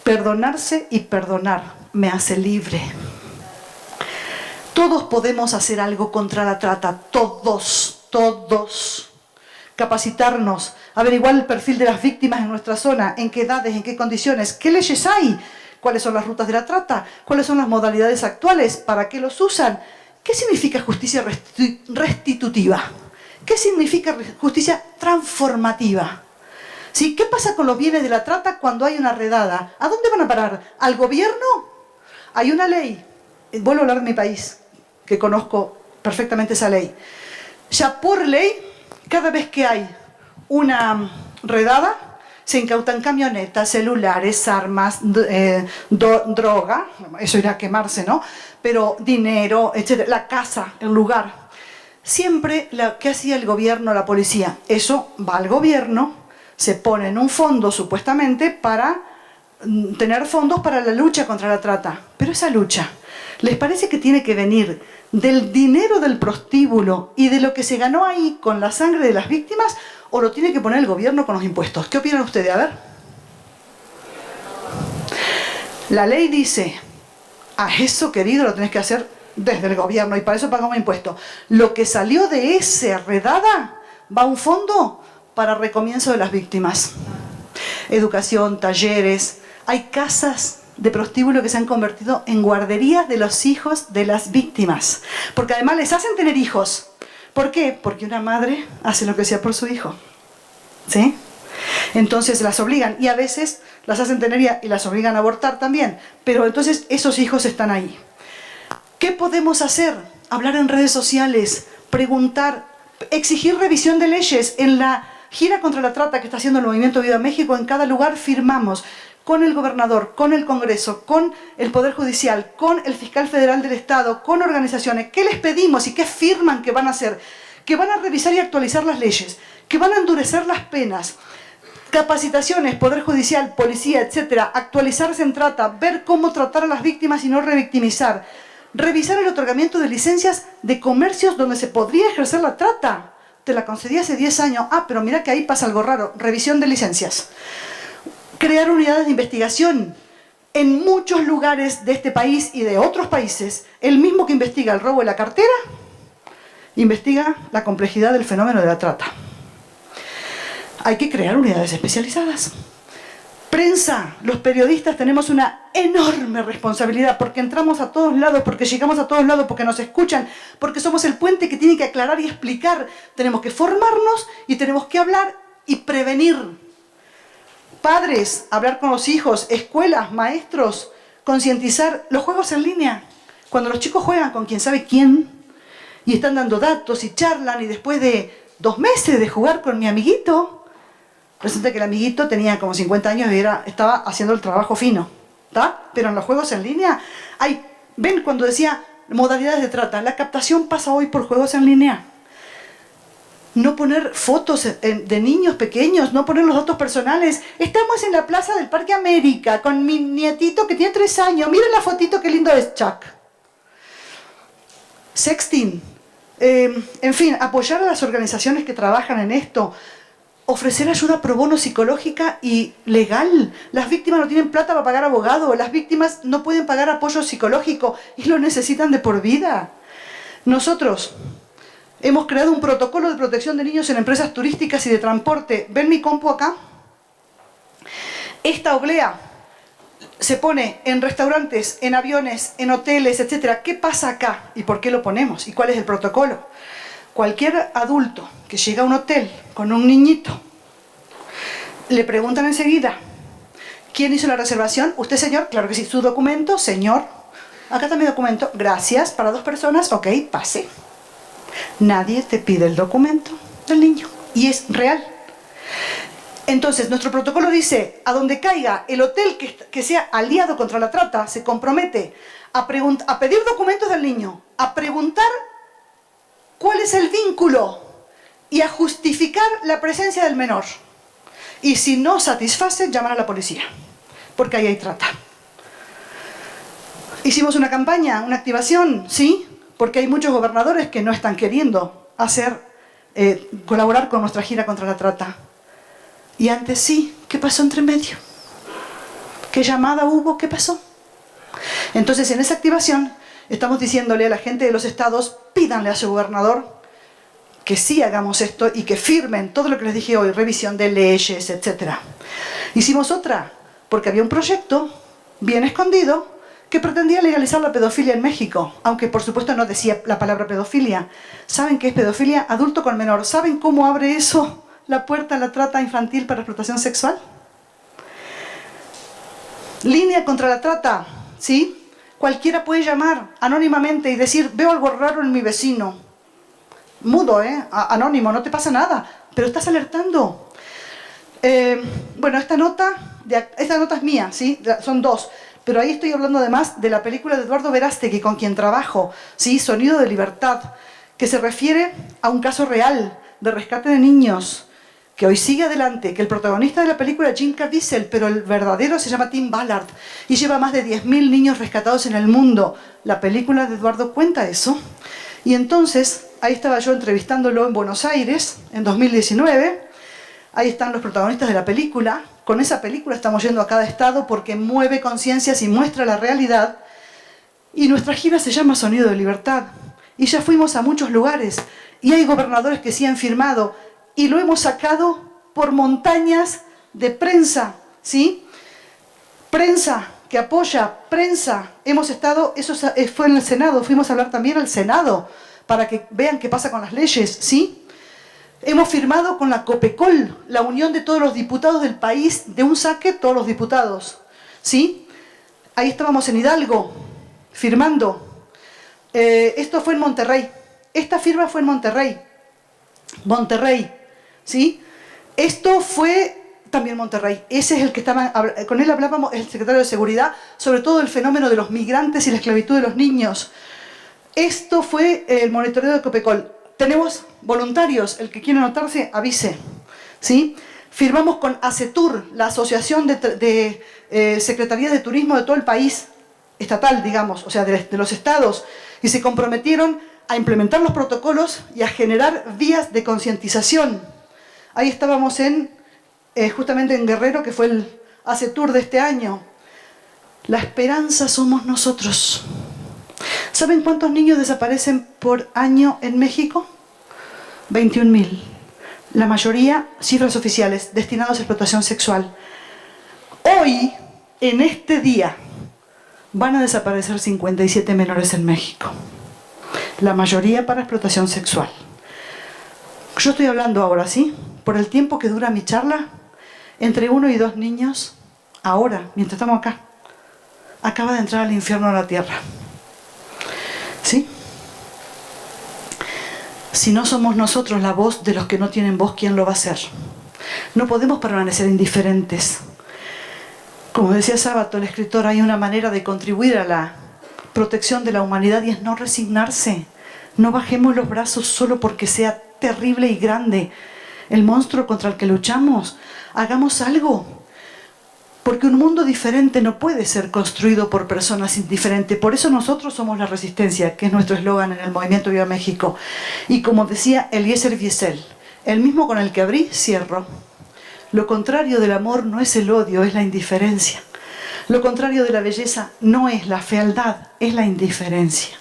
Perdonarse y perdonar me hace libre. Todos podemos hacer algo contra la trata. Todos. Capacitarnos, averiguar el perfil de las víctimas en nuestra zona, en qué edades, en qué condiciones, qué leyes hay, cuáles son las rutas de la trata, cuáles son las modalidades actuales, para qué los usan, qué significa justicia restitutiva, qué significa justicia transformativa. ¿Sí? ¿Qué pasa con los bienes de la trata cuando hay una redada? ¿A dónde van a parar? ¿Al gobierno? Hay una ley, vuelvo a hablar de mi país, que conozco perfectamente esa ley. Ya por ley, cada vez que hay una redada, se incautan camionetas, celulares, armas, droga, eso irá a quemarse, ¿no? Pero dinero, etc., la casa, el lugar. Siempre, ¿qué hacía el gobierno, la policía? Eso va al gobierno, se pone en un fondo supuestamente para tener fondos para la lucha contra la trata. Pero esa lucha, ¿les parece que tiene que venir del dinero del prostíbulo y de lo que se ganó ahí con la sangre de las víctimas, o lo tiene que poner el gobierno con los impuestos? ¿Qué opinan ustedes? A ver. La ley dice, eso querido lo tenés que hacer desde el gobierno y para eso pagamos impuestos. Lo que salió de esa redada va a un fondo para recomienzo de las víctimas. Educación, talleres, hay casas de prostíbulo que se han convertido en guarderías de los hijos de las víctimas. Porque además les hacen tener hijos. ¿Por qué? Porque una madre hace lo que sea por su hijo. ¿Sí? Entonces las obligan, y a veces las hacen tener y las obligan a abortar también. Pero entonces esos hijos están ahí. ¿Qué podemos hacer? Hablar en redes sociales, preguntar, exigir revisión de leyes. En la gira contra la trata que está haciendo el Movimiento Viva México, en cada lugar firmamos con el gobernador, con el Congreso, con el Poder Judicial, con el Fiscal Federal del Estado, con organizaciones. ¿Qué les pedimos y qué firman que van a hacer? Que van a revisar y actualizar las leyes, que van a endurecer las penas, capacitaciones, Poder Judicial, Policía, etcétera, actualizarse en trata, ver cómo tratar a las víctimas y no revictimizar, revisar el otorgamiento de licencias de comercios donde se podría ejercer la trata. Te la concedí hace 10 años. Ah, pero mira que ahí pasa algo raro. Revisión de licencias. Crear unidades de investigación. En muchos lugares de este país y de otros países, el mismo que investiga el robo de la cartera, investiga la complejidad del fenómeno de la trata. Hay que crear unidades especializadas. Prensa, los periodistas tenemos una enorme responsabilidad porque entramos a todos lados, porque llegamos a todos lados, porque nos escuchan, porque somos el puente que tiene que aclarar y explicar. Tenemos que formarnos y tenemos que hablar y prevenir. Padres, hablar con los hijos, escuelas, maestros, concientizar. Los juegos en línea, cuando los chicos juegan con quién sabe quién y están dando datos y charlan, y después de 2 meses de jugar con mi amiguito, resulta que el amiguito tenía como 50 años y estaba haciendo el trabajo fino, ¿está? Pero en los juegos en línea hay, ven cuando decía modalidades de trata, la captación pasa hoy por juegos en línea. No poner fotos de niños pequeños, no poner los datos personales. Estamos en la plaza del Parque América con mi nietito que tiene 3 años. Miren la fotito, qué lindo es Chuck. Sexting. En fin, apoyar a las organizaciones que trabajan en esto. Ofrecer ayuda pro bono psicológica y legal. Las víctimas no tienen plata para pagar abogado. Las víctimas no pueden pagar apoyo psicológico y lo necesitan de por vida. Nosotros hemos creado un protocolo de protección de niños en empresas turísticas y de transporte. ¿Ven mi compu acá? Esta oblea se pone en restaurantes, en aviones, en hoteles, etc. ¿Qué pasa acá? ¿Y por qué lo ponemos? ¿Y cuál es el protocolo? Cualquier adulto que llega a un hotel con un niñito, le preguntan enseguida, ¿quién hizo la reservación? ¿Usted, señor? Claro que sí. ¿Su documento? Señor. Acá está mi documento. Gracias. ¿Para 2 personas? Ok, pase. Nadie te pide el documento del niño. Y es real. Entonces, nuestro protocolo dice, a donde caiga el hotel que sea aliado contra la trata, se compromete a pedir documentos del niño, a preguntar cuál es el vínculo y a justificar la presencia del menor. Y si no satisface, llamar a la policía, porque ahí hay trata. Hicimos una campaña, una activación, ¿sí? Porque hay muchos gobernadores que no están queriendo colaborar con nuestra gira contra la trata. Y antes sí, ¿qué pasó entre medio? ¿Qué llamada hubo? ¿Qué pasó? Entonces, en esa activación estamos diciéndole a la gente de los estados, pídanle a su gobernador que sí hagamos esto y que firmen todo lo que les dije hoy, revisión de leyes, etc. Hicimos otra, porque había un proyecto bien escondido que pretendía legalizar la pedofilia en México, aunque por supuesto no decía la palabra pedofilia. ¿Saben qué es pedofilia? Adulto con menor. ¿Saben cómo abre eso la puerta a la trata infantil para explotación sexual? Línea contra la trata, ¿sí? Cualquiera puede llamar anónimamente y decir, veo algo raro en mi vecino. Mudo, anónimo, no te pasa nada, pero estás alertando. Bueno, esta nota es mía, ¿sí? Son 2. Pero ahí estoy hablando además de la película de Eduardo Verástegui, con quien trabajo, ¿sí? Sonido de Libertad, que se refiere a un caso real de rescate de niños, que hoy sigue adelante, que el protagonista de la película es Jim Caviezel, pero el verdadero se llama Tim Ballard, y lleva más de 10.000 niños rescatados en el mundo. La película de Eduardo cuenta eso. Y entonces, ahí estaba yo entrevistándolo en Buenos Aires, en 2019, ahí están los protagonistas de la película. Con esa película estamos yendo a cada estado porque mueve conciencias y muestra la realidad. Y nuestra gira se llama Sonido de Libertad. Y ya fuimos a muchos lugares. Y hay gobernadores que sí han firmado. Y lo hemos sacado por montañas de prensa, ¿sí? Prensa que apoya, prensa, hemos estado, eso fue en el Senado, fuimos a hablar también al Senado, para que vean qué pasa con las leyes, ¿sí? Hemos firmado con la COPECOL, la unión de todos los diputados del país, de un saque todos los diputados, ¿sí? Ahí estábamos en Hidalgo, firmando. Esto fue en Monterrey. Esta firma fue en Monterrey, ¿sí? Esto fue también Monterrey. Ese es el que estaba, con él hablábamos, el secretario de Seguridad, sobre todo el fenómeno de los migrantes y la esclavitud de los niños. Esto fue el monitoreo de Copecol. Tenemos voluntarios, el que quiera anotarse, avise, ¿sí? Firmamos con ACETUR, la Asociación de Secretarías de Turismo de todo el país, estatal, digamos, o sea, de los estados, y se comprometieron a implementar los protocolos y a generar vías de concientización. Ahí estábamos justamente en Guerrero, que fue el ACETUR de este año. La esperanza somos nosotros. ¿Saben cuántos niños desaparecen por año en México? 21.000. La mayoría, cifras oficiales, destinados a explotación sexual. Hoy, en este día, van a desaparecer 57 menores en México. La mayoría para explotación sexual. Yo estoy hablando ahora, ¿sí? Por el tiempo que dura mi charla, entre 1 y 2 niños, ahora, mientras estamos acá, acaba de entrar al infierno a la tierra. ¿Sí? Si no somos nosotros la voz de los que no tienen voz, ¿quién lo va a hacer? No podemos permanecer indiferentes. Como decía Sábato, el escritor, hay una manera de contribuir a la protección de la humanidad y es no resignarse. No bajemos los brazos solo porque sea terrible y grande el monstruo contra el que luchamos. Hagamos algo. Porque un mundo diferente no puede ser construido por personas indiferentes. Por eso nosotros somos la resistencia, que es nuestro eslogan en el Movimiento Viva México. Y como decía Eliezer Wiesel, el mismo con el que abrí, cierro. Lo contrario del amor no es el odio, es la indiferencia. Lo contrario de la belleza no es la fealdad, es la indiferencia.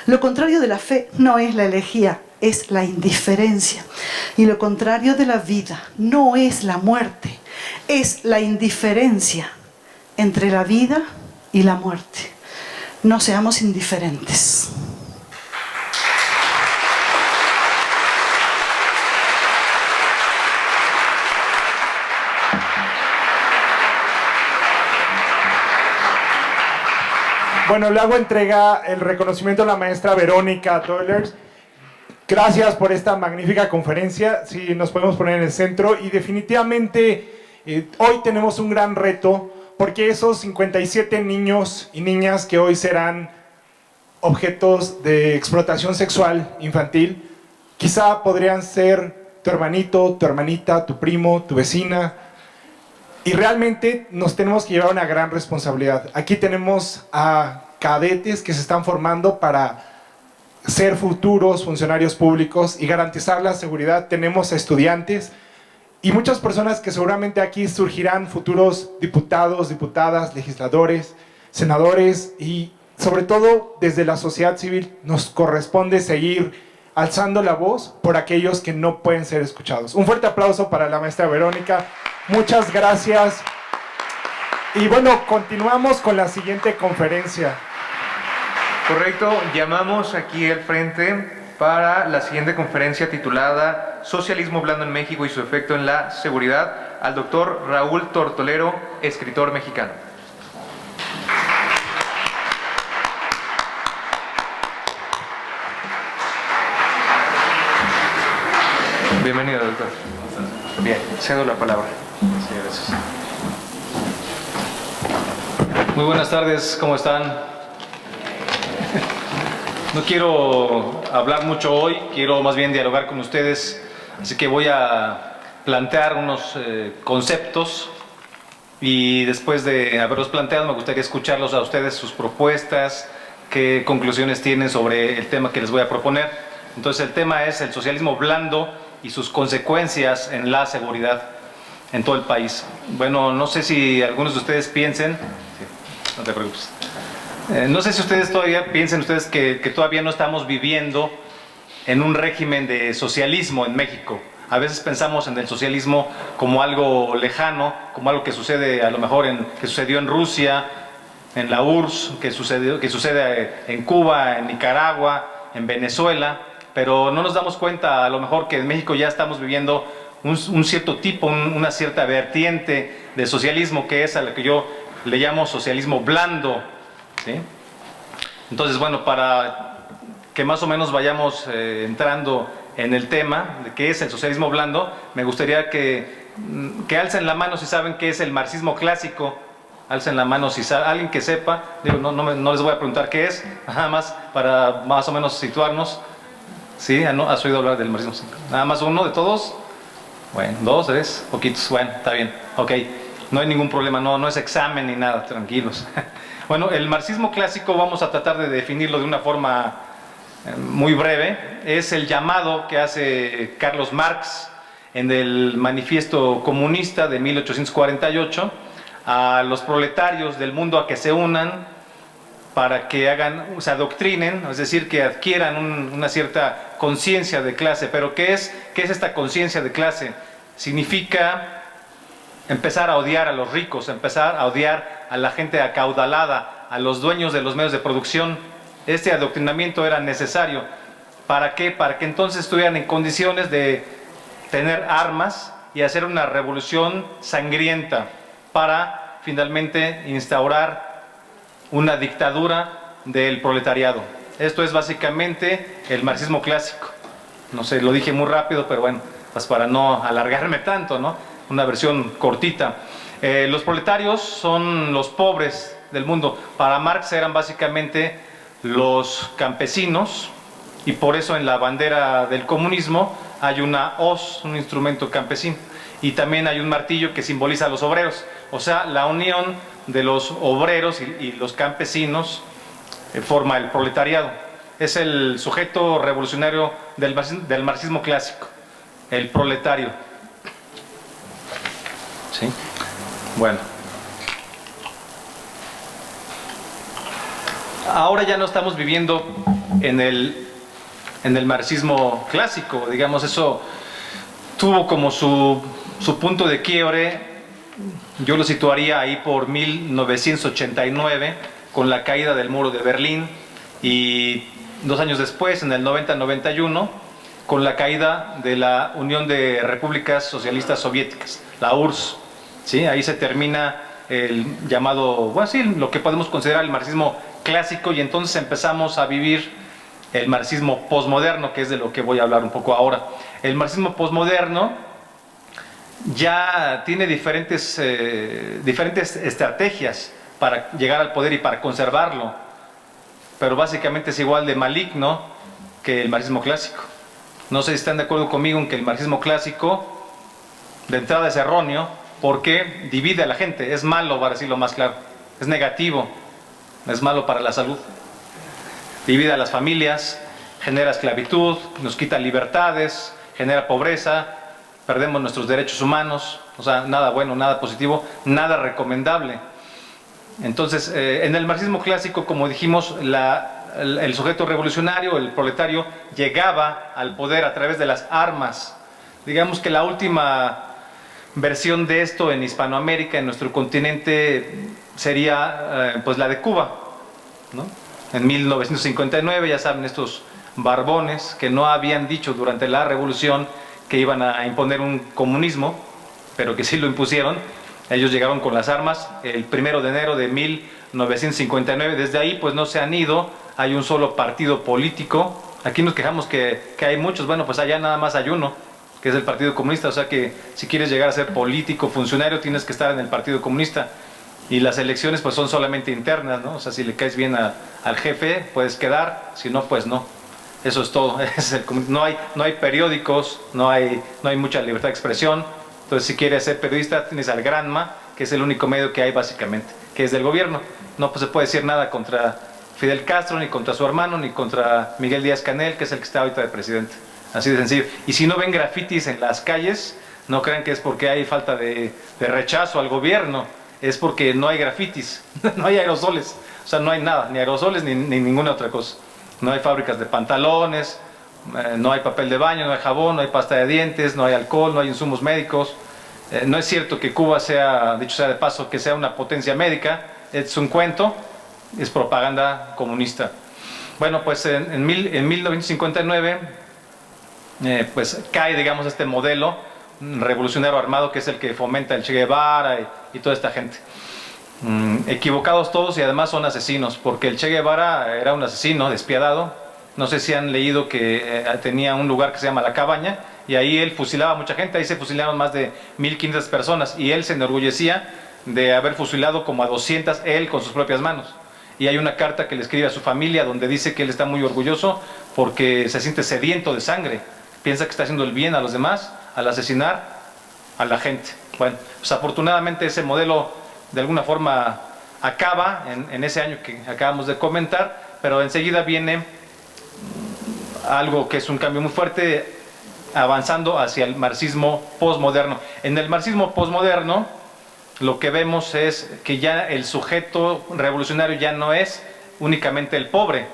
Lo contrario de la fe no es la herejía, es la indiferencia. Y lo contrario de la vida no es la muerte, es la indiferencia entre la vida y la muerte. No seamos indiferentes. Bueno, le hago entrega el reconocimiento a la maestra Verónica Toller. Gracias por esta magnífica conferencia. Sí, nos podemos poner en el centro y definitivamente hoy tenemos un gran reto porque esos 57 niños y niñas que hoy serán objetos de explotación sexual infantil, quizá podrían ser tu hermanito, tu hermanita, tu primo, tu vecina. Y realmente nos tenemos que llevar una gran responsabilidad. Aquí tenemos a cadetes que se están formando para ser futuros funcionarios públicos y garantizar la seguridad. Tenemos a estudiantes y muchas personas que seguramente aquí surgirán futuros diputados, diputadas, legisladores, senadores y sobre todo desde la sociedad civil nos corresponde seguir alzando la voz por aquellos que no pueden ser escuchados. Un fuerte aplauso para la maestra Verónica. Muchas gracias. Y bueno, continuamos con la siguiente conferencia. Correcto, llamamos aquí al frente para la siguiente conferencia titulada Socialismo blando en México y su efecto en la seguridad al doctor Raúl Tortolero, escritor mexicano. Bienvenido, doctor. Bien, cedo la palabra. Sí, gracias. Muy buenas tardes, ¿cómo están? No quiero hablar mucho hoy, quiero más bien dialogar con ustedes, así que voy a plantear unos conceptos y después de haberlos planteado me gustaría escucharlos a ustedes, sus propuestas, qué conclusiones tienen sobre el tema que les voy a proponer. Entonces el tema es el socialismo blando y sus consecuencias en la seguridad en todo el país. Bueno, no sé si algunos de ustedes piensen, sí, no te preocupes, no sé si ustedes todavía piensen ustedes que todavía no estamos viviendo en un régimen de socialismo en México. A veces pensamos en el socialismo como algo lejano, como algo que sucede a lo mejor que sucedió en Rusia, en la URSS, que sucede en Cuba, en Nicaragua, en Venezuela, pero no nos damos cuenta a lo mejor que en México ya estamos viviendo un cierto tipo, una cierta vertiente de socialismo, que es a la que yo le llamo socialismo blando, ¿sí? Entonces, bueno, para que más o menos vayamos entrando en el tema de qué es el socialismo blando, me gustaría que alcen la mano si saben qué es el marxismo clásico. Alcen la mano si sabe, alguien que sepa. Digo, no les voy a preguntar qué es, nada más para más o menos situarnos. ¿Sí? ¿Has oído hablar del marxismo? ¿Nada más uno de todos? Bueno, dos, tres, poquitos. Bueno, está bien. Ok, no hay ningún problema, no es examen ni nada, tranquilos. Bueno, el marxismo clásico vamos a tratar de definirlo de una forma muy breve. Es el llamado que hace Carlos Marx en el Manifiesto Comunista de 1848 a los proletarios del mundo a que se unan para que se adoctrinen, es decir, que adquieran una cierta conciencia de clase. Pero ¿qué es esta conciencia de clase? Significa empezar a odiar a los ricos, empezar a odiar a la gente acaudalada, a los dueños de los medios de producción. Este adoctrinamiento era necesario. ¿Para qué? Para que entonces estuvieran en condiciones de tener armas y hacer una revolución sangrienta para finalmente instaurar una dictadura del proletariado. Esto es básicamente el marxismo clásico. No sé, lo dije muy rápido, pero bueno, pues para no alargarme tanto, ¿no? Una versión cortita. Los proletarios son los pobres del mundo. Para Marx eran básicamente los campesinos, y por eso en la bandera del comunismo hay una hoz, un instrumento campesino, y también hay un martillo que simboliza a los obreros. O sea, la unión de los obreros y los campesinos forma el proletariado. Es el sujeto revolucionario del marxismo clásico, el proletario. ¿Sí? Bueno. Ahora ya no estamos viviendo en el marxismo clásico, digamos, eso tuvo como su punto de quiebre. Yo lo situaría ahí por 1989, con la caída del muro de Berlín, y 2 años después, en el 90-91, con la caída de la Unión de Repúblicas Socialistas Soviéticas, la URSS. ¿Sí? Ahí se termina el llamado, bueno, sí, lo que podemos considerar el marxismo clásico, y entonces empezamos a vivir el marxismo posmoderno, que es de lo que voy a hablar un poco ahora. El marxismo posmoderno ya tiene diferentes estrategias para llegar al poder y para conservarlo, pero básicamente es igual de maligno que el marxismo clásico. No sé si están de acuerdo conmigo en que el marxismo clásico de entrada es erróneo, porque divide a la gente, es malo, para decirlo más claro, es negativo, es malo para la salud, divide a las familias, genera esclavitud, nos quita libertades, genera pobreza, perdemos nuestros derechos humanos. O sea, nada bueno, nada positivo, nada recomendable. Entonces, en el marxismo clásico, como dijimos, el sujeto revolucionario, el proletario, llegaba al poder a través de las armas. Digamos que la última versión de esto en Hispanoamérica, en nuestro continente, sería pues la de Cuba, ¿no? En 1959, ya saben, estos barbones que no habían dicho durante la revolución que iban a imponer un comunismo, pero que sí lo impusieron. Ellos llegaron con las armas el 1 de enero de 1959. Desde ahí pues no se han ido. Hay un solo partido político. Aquí nos quejamos que hay muchos. Bueno, pues allá nada más hay uno, que es el Partido Comunista. O sea que si quieres llegar a ser político, funcionario, tienes que estar en el Partido Comunista. Y las elecciones pues son solamente internas, ¿no? O sea, si le caes bien al jefe, puedes quedar, si no, pues no. Eso es todo. No hay periódicos, no hay mucha libertad de expresión. Entonces, si quieres ser periodista, tienes al Granma, que es el único medio que hay básicamente, que es del gobierno. No pues, se puede decir nada contra Fidel Castro, ni contra su hermano, ni contra Miguel Díaz-Canel, que es el que está ahorita de presidente. Así de sencillo. Y si no ven grafitis en las calles, no crean que es porque hay falta de rechazo al gobierno. Es porque no hay grafitis, no hay aerosoles. O sea, no hay nada, ni aerosoles ni ninguna otra cosa. No hay fábricas de pantalones, no hay papel de baño, no hay jabón, no hay pasta de dientes, no hay alcohol, no hay insumos médicos. No es cierto que Cuba sea, dicho sea de paso, que sea una potencia médica. es un cuento, es propaganda comunista. Bueno, pues en 1959 pues cae, digamos, este modelo revolucionario armado que es el que fomenta el Che Guevara y toda esta gente. Equivocados todos y además son asesinos, porque el Che Guevara era un asesino despiadado. No sé si han leído que tenía un lugar que se llama La Cabaña y ahí él fusilaba a mucha gente, ahí se fusilaron más de 1500 personas y él se enorgullecía de haber fusilado como a 200 él con sus propias manos. Y hay una carta que le escribe a su familia donde dice que él está muy orgulloso porque se siente sediento de sangre, piensa que está haciendo el bien a los demás al asesinar a la gente. Bueno, pues afortunadamente ese modelo de alguna forma acaba en ese año que acabamos de comentar, pero enseguida viene algo que es un cambio muy fuerte, avanzando hacia el marxismo posmoderno. En el marxismo posmoderno lo que vemos es que ya el sujeto revolucionario ya no es únicamente el pobre.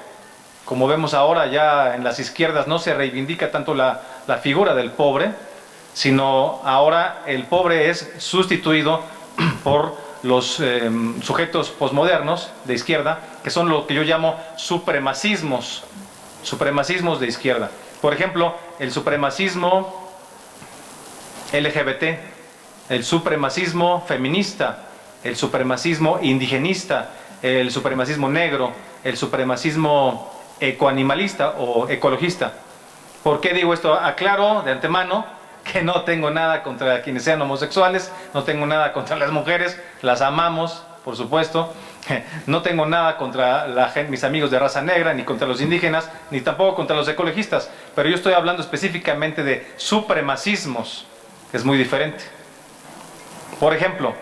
Como vemos ahora, ya en las izquierdas no se reivindica tanto la figura del pobre, sino ahora el pobre es sustituido por los sujetos posmodernos de izquierda, que son lo que yo llamo supremacismos de izquierda. Por ejemplo, el supremacismo LGBT, el supremacismo feminista, el supremacismo indigenista, el supremacismo negro, el supremacismo ecoanimalista o ecologista. ¿Por qué digo esto? Aclaro de antemano que no tengo nada contra quienes sean homosexuales, no tengo nada contra las mujeres, las amamos, por supuesto. No tengo nada contra mis amigos de raza negra, ni contra los indígenas, ni tampoco contra los ecologistas, pero yo estoy hablando específicamente de supremacismos, que es muy diferente. Por ejemplo,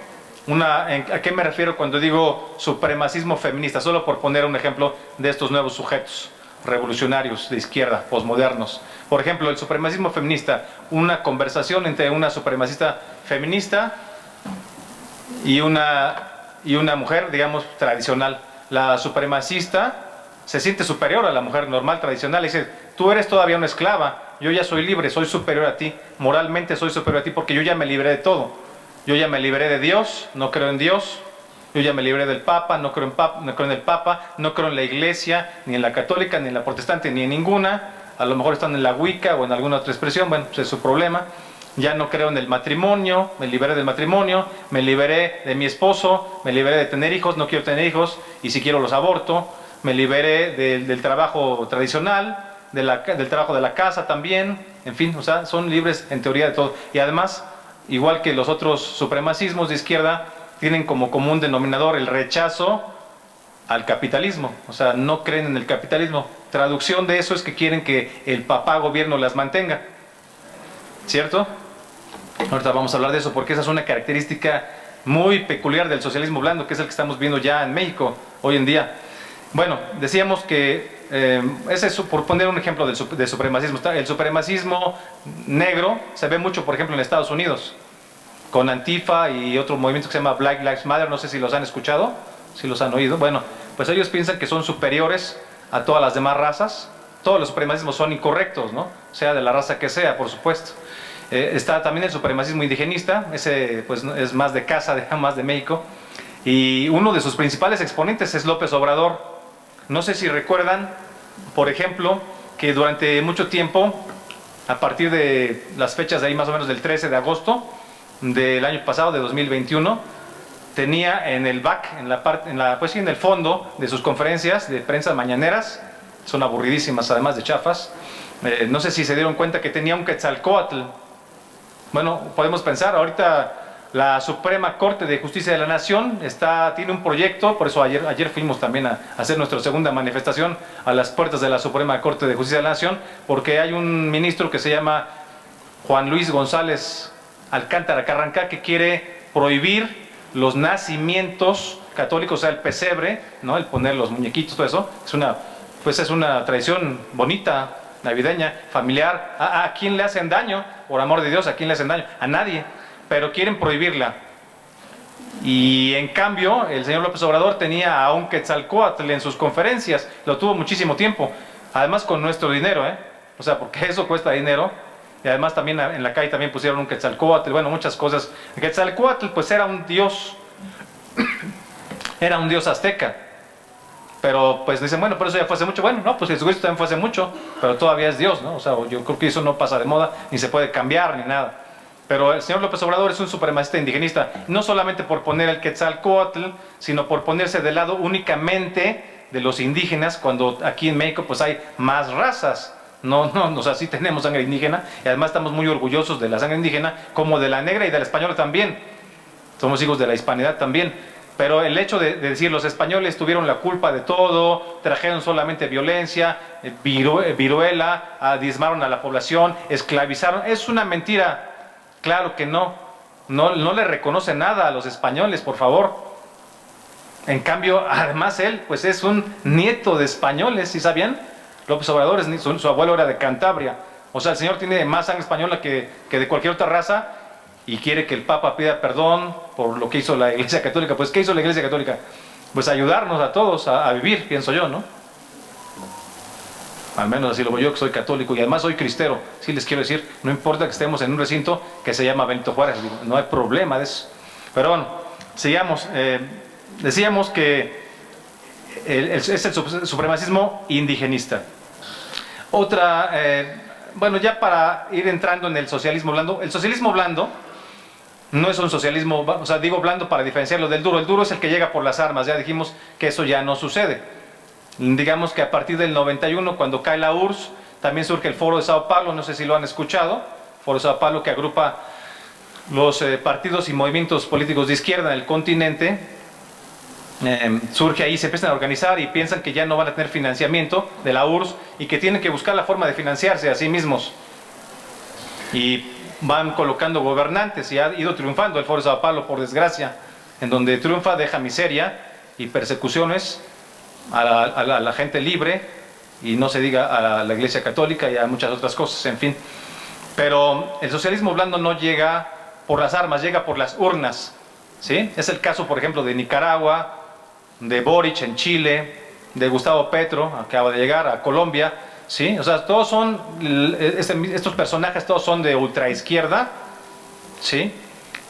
¿a qué me refiero cuando digo supremacismo feminista? Solo por poner un ejemplo de estos nuevos sujetos revolucionarios de izquierda, posmodernos. Por ejemplo, el supremacismo feminista, una conversación entre una supremacista feminista y una mujer, digamos, tradicional. La supremacista se siente superior a la mujer normal, tradicional, y dice, tú eres todavía una esclava, yo ya soy libre, soy superior a ti, moralmente soy superior a ti porque yo ya me libré de todo. Yo ya me libré de Dios, no creo en Dios. Yo ya me libré del Papa, no creo en el Papa, no creo en la Iglesia, ni en la católica, ni en la protestante, ni en ninguna. A lo mejor están en la Wicca o en alguna otra expresión, bueno, pues es su problema. Ya no creo en el matrimonio, me liberé del matrimonio, me liberé de mi esposo, me liberé de tener hijos, no quiero tener hijos, y si quiero los aborto. Me liberé del trabajo tradicional, del trabajo de la casa también, en fin, o sea, son libres en teoría de todo. Y además, igual que los otros supremacismos de izquierda, tienen como común denominador el rechazo al capitalismo, o sea, no creen en el capitalismo. Traducción de eso es que quieren que el papá gobierno las mantenga, ¿cierto? Ahorita vamos a hablar de eso porque esa es una característica muy peculiar del socialismo blando, que es el que estamos viendo ya en México hoy en día. Bueno, decíamos que ese es por poner un ejemplo de supremacismo. El supremacismo negro se ve mucho, por ejemplo, en Estados Unidos, con Antifa y otro movimiento que se llama Black Lives Matter. No sé si los han escuchado, si los han oído. Bueno, pues ellos piensan que son superiores a todas las demás razas. Todos los supremacismos son incorrectos, ¿no? Sea de la raza que sea, por supuesto. Está también el supremacismo indigenista, ese pues es más de casa, más de México. Y uno de sus principales exponentes es López Obrador. No sé si recuerdan, por ejemplo, que durante mucho tiempo, a partir de las fechas de ahí más o menos del 13 de agosto del año pasado, de 2021, tenía en el back, en el fondo de sus conferencias de prensa mañaneras, son aburridísimas además de chafas, no sé si se dieron cuenta que tenía un Quetzalcóatl. Bueno, podemos pensar, ahorita la Suprema Corte de Justicia de la Nación tiene un proyecto, por eso ayer fuimos también a hacer nuestra segunda manifestación a las puertas de la Suprema Corte de Justicia de la Nación, porque hay un ministro que se llama Juan Luis González Alcántara Carrancá, que quiere prohibir los nacimientos católicos, o sea, el pesebre, ¿no? El poner los muñequitos, todo eso, es una tradición bonita, navideña, familiar. ¿A quién le hacen daño? Por amor de Dios, ¿a quién le hacen daño? A nadie. Pero quieren prohibirla. Y en cambio, el señor López Obrador tenía a un Quetzalcóatl en sus conferencias, lo tuvo muchísimo tiempo, además con nuestro dinero, o sea, porque eso cuesta dinero. Y además también en la calle también pusieron un Quetzalcóatl, bueno, muchas cosas. El Quetzalcóatl pues era un dios era un dios azteca. Pero pues dicen, bueno, pero eso ya fue hace mucho. Bueno, no, pues Jesucristo también fue hace mucho, pero todavía es Dios, ¿no? O sea, yo creo que eso no pasa de moda, ni se puede cambiar, ni nada. Pero el señor López Obrador es un supremacista indigenista, no solamente por poner el Quetzalcóatl, sino por ponerse del lado únicamente de los indígenas, cuando aquí en México pues hay más razas. No, o sea, sí tenemos sangre indígena, y además estamos muy orgullosos de la sangre indígena, como de la negra y de la española también. Somos hijos de la hispanidad también. Pero el hecho de decir los españoles tuvieron la culpa de todo, trajeron solamente violencia, viruela, diezmaron a la población, esclavizaron, es una mentira. Claro que no le reconoce nada a los españoles, por favor. En cambio, además él, pues es un nieto de españoles, ¿sí sabían? López Obrador, su abuelo era de Cantabria. O sea, el señor tiene más sangre española que de cualquier otra raza, y quiere que el Papa pida perdón por lo que hizo la Iglesia Católica. Pues, ¿qué hizo la Iglesia Católica? Pues ayudarnos a todos a vivir, pienso yo, ¿no? Al menos así lo veo yo, que soy católico y además soy cristero. Sí les quiero decir, no importa que estemos en un recinto que se llama Benito Juárez, no hay problema de eso. Pero bueno, sigamos. Decíamos que es el supremacismo indigenista. Otra, bueno, ya para ir entrando en el socialismo blando, el socialismo blando no es un socialismo, o sea, digo blando para diferenciarlo del duro. El duro es el que llega por las armas, ya dijimos que eso ya no sucede. Digamos que a partir del 91, cuando cae la URSS, también surge el Foro de Sao Paulo, no sé si lo han escuchado, Foro de Sao Paulo, que agrupa los partidos y movimientos políticos de izquierda en el continente. Surge ahí, se empiezan a organizar y piensan que ya no van a tener financiamiento de la URSS y que tienen que buscar la forma de financiarse a sí mismos. Y van colocando gobernantes y ha ido triunfando el Foro de Sao Paulo, por desgracia, en donde triunfa, deja miseria y persecuciones a la gente libre, y no se diga a la Iglesia Católica y a muchas otras cosas, en fin. Pero el socialismo blando no llega por las armas, llega por las urnas, ¿sí? Es el caso, por ejemplo, de Nicaragua, de Boric en Chile, de Gustavo Petro, acaba de llegar a Colombia, ¿sí? O sea, todos son, estos personajes todos son de ultraizquierda, ¿sí?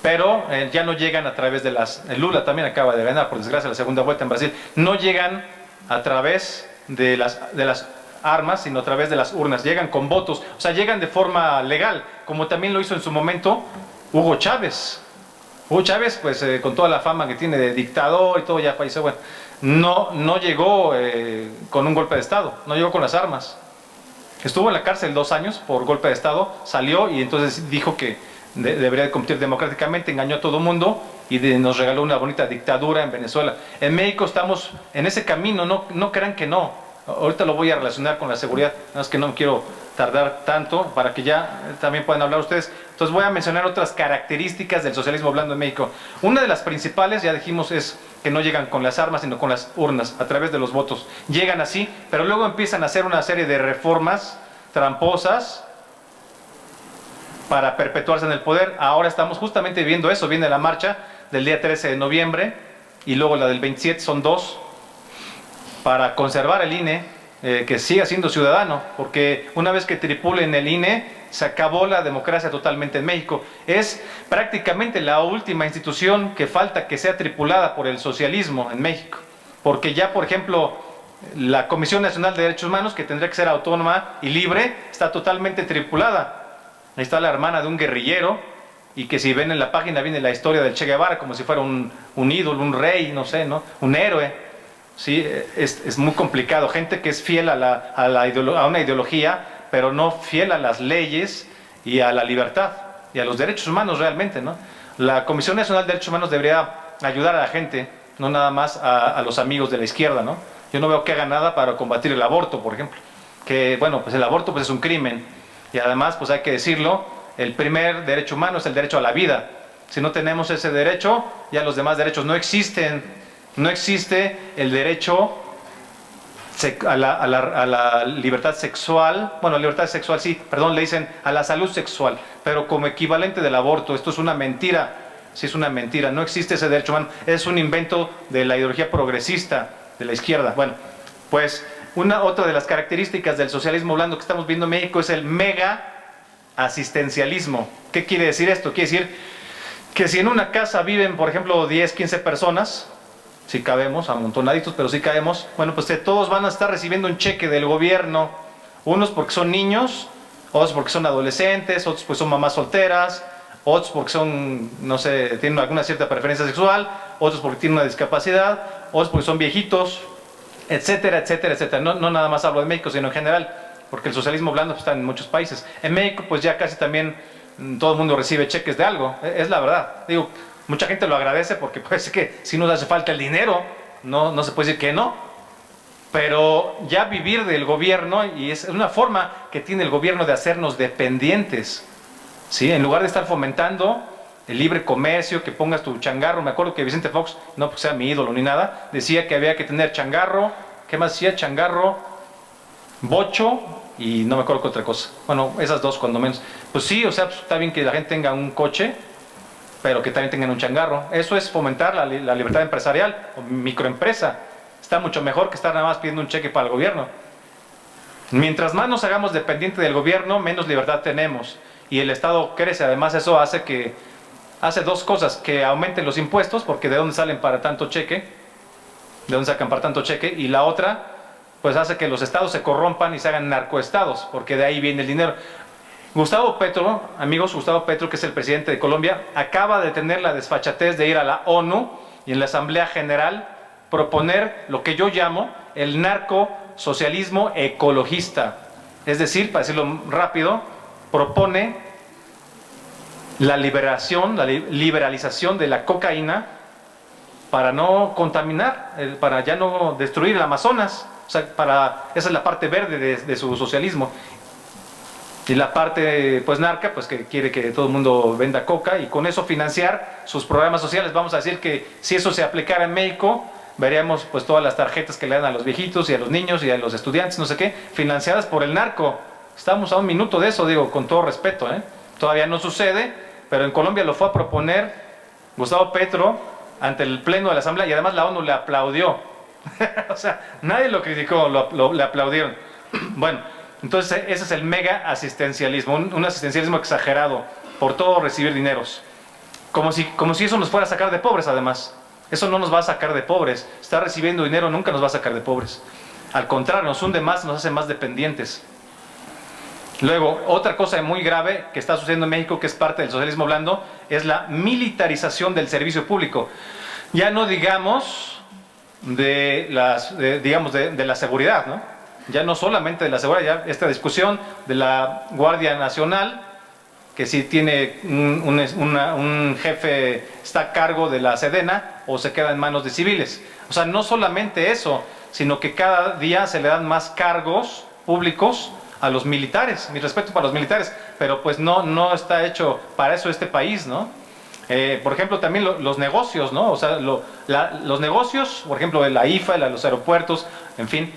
Pero ya no llegan a través de las... Lula también acaba de ganar, por desgracia, la segunda vuelta en Brasil. No llegan a través de las armas, sino a través de las urnas. Llegan con votos, o sea, llegan de forma legal, como también lo hizo en su momento Hugo Chávez. Hugo Chávez, pues con toda la fama que tiene de dictador y todo, ya falleció. Bueno, no llegó con un golpe de Estado, no llegó con las armas. Estuvo en la cárcel 2 años por golpe de Estado, salió y entonces dijo que debería de competir democráticamente, engañó a todo el mundo y nos regaló una bonita dictadura en Venezuela. En México estamos en ese camino, no crean que no. Ahorita lo voy a relacionar con la seguridad, nada más que no quiero tardar tanto para que ya también puedan hablar ustedes. Entonces voy a mencionar otras características del socialismo blando en México. Una de las principales, ya dijimos, es que no llegan con las armas, sino con las urnas, a través de los votos. Llegan así, pero luego empiezan a hacer una serie de reformas tramposas para perpetuarse en el poder. Ahora estamos justamente viendo eso, viene la marcha del día 13 de noviembre y luego la del 27, son 2, para conservar el INE, que siga siendo ciudadano, porque una vez que tripulen el INE, se acabó la democracia totalmente en México. Es prácticamente la última institución que falta que sea tripulada por el socialismo en México, porque ya, por ejemplo, la Comisión Nacional de Derechos Humanos, que tendría que ser autónoma y libre, está totalmente tripulada. Ahí está la hermana de un guerrillero, y que si ven en la página viene la historia del Che Guevara como si fuera un ídolo, un rey, no sé, ¿no? Un héroe. Sí, es muy complicado. Gente que es fiel a una ideología, pero no fiel a las leyes y a la libertad y a los derechos humanos realmente, ¿no? La Comisión Nacional de Derechos Humanos debería ayudar a la gente, no nada más a los amigos de la izquierda, ¿no? Yo no veo que haga nada para combatir el aborto, por ejemplo. Que, bueno, pues el aborto pues es un crimen. Y además, pues hay que decirlo, el primer derecho humano es el derecho a la vida. Si no tenemos ese derecho, ya los demás derechos no existen. No existe el derecho a la libertad sexual. Bueno, la libertad sexual sí, perdón, le dicen a la salud sexual, pero como equivalente del aborto. Esto es una mentira. Sí, es una mentira. No existe ese derecho humano. Es un invento de la ideología progresista de la izquierda. Bueno, pues otra de las características del socialismo blando que estamos viendo en México es el mega asistencialismo. ¿Qué quiere decir esto? Quiere decir que si en una casa viven, por ejemplo, 10, 15 personas, sí cabemos, amontonaditos, pero sí cabemos. Bueno, pues todos van a estar recibiendo un cheque del gobierno, unos porque son niños, otros porque son adolescentes, otros porque son mamás solteras, otros porque son, no sé, tienen alguna cierta preferencia sexual, otros porque tienen una discapacidad, otros porque son viejitos, etcétera, etcétera, etcétera. No nada más hablo de México, sino en general, porque el socialismo blando pues, está en muchos países. En México pues ya casi también todo el mundo recibe cheques de algo, es la verdad. Digo, mucha gente lo agradece porque puede ser que si nos hace falta el dinero, no se puede decir que no. Pero ya vivir del gobierno, y es una forma que tiene el gobierno de hacernos dependientes, ¿sí? En lugar de estar fomentando el libre comercio, que pongas tu changarro. Me acuerdo que Vicente Fox, no porque sea mi ídolo ni nada, decía que había que tener changarro, ¿qué más decía? Changarro, bocho y no me acuerdo qué otra cosa. Bueno, esas dos cuando menos. Pues sí, o sea, pues está bien que la gente tenga un coche, pero que también tengan un changarro. Eso es fomentar la libertad empresarial o microempresa. Está mucho mejor que estar nada más pidiendo un cheque para el gobierno. Mientras más nos hagamos dependientes del gobierno, menos libertad tenemos. Y el Estado crece. Además, eso hace dos cosas: que aumenten los impuestos, porque ¿de dónde salen para tanto cheque? ¿De dónde sacan para tanto cheque? Y la otra, pues hace que los estados se corrompan y se hagan narcoestados, porque de ahí viene el dinero. Gustavo Petro, amigos, Gustavo Petro, que es el presidente de Colombia, acaba de tener la desfachatez de ir a la ONU y en la Asamblea General proponer lo que yo llamo el narcosocialismo ecologista. Es decir, para decirlo rápido, propone la liberalización de la cocaína para no contaminar, para ya no destruir el Amazonas. O sea, esa es la parte verde de su socialismo. Y la parte pues narca, pues que quiere que todo el mundo venda coca y con eso financiar sus programas sociales. Vamos a decir que si eso se aplicara en México, veríamos pues todas las tarjetas que le dan a los viejitos y a los niños y a los estudiantes, no sé qué, financiadas por el narco. Estamos a un minuto de eso, digo, con todo respeto, ¿eh? Todavía no sucede, pero en Colombia lo fue a proponer Gustavo Petro ante el pleno de la Asamblea y además la ONU le aplaudió. O sea, nadie lo criticó, le aplaudieron. Bueno, entonces ese es el mega asistencialismo, un asistencialismo exagerado, por todo recibir dineros. Como si eso nos fuera a sacar de pobres, además. Eso no nos va a sacar de pobres. Estar recibiendo dinero nunca nos va a sacar de pobres. Al contrario, nos hunde más, nos hace más dependientes. Luego, otra cosa muy grave que está sucediendo en México, que es parte del socialismo blando, es la militarización del servicio público. Ya no digamos de la seguridad, ¿no? Ya no solamente de la seguridad, ya esta discusión de la Guardia Nacional, que si tiene un jefe, está a cargo de la Sedena o se queda en manos de civiles. O sea, no solamente eso, sino que cada día se le dan más cargos públicos a los militares. Mi respeto para los militares, pero pues no está hecho para eso este país, ¿no? Por ejemplo, también los negocios, ¿no? O sea, los negocios, por ejemplo, de la IFA, los aeropuertos, en fin,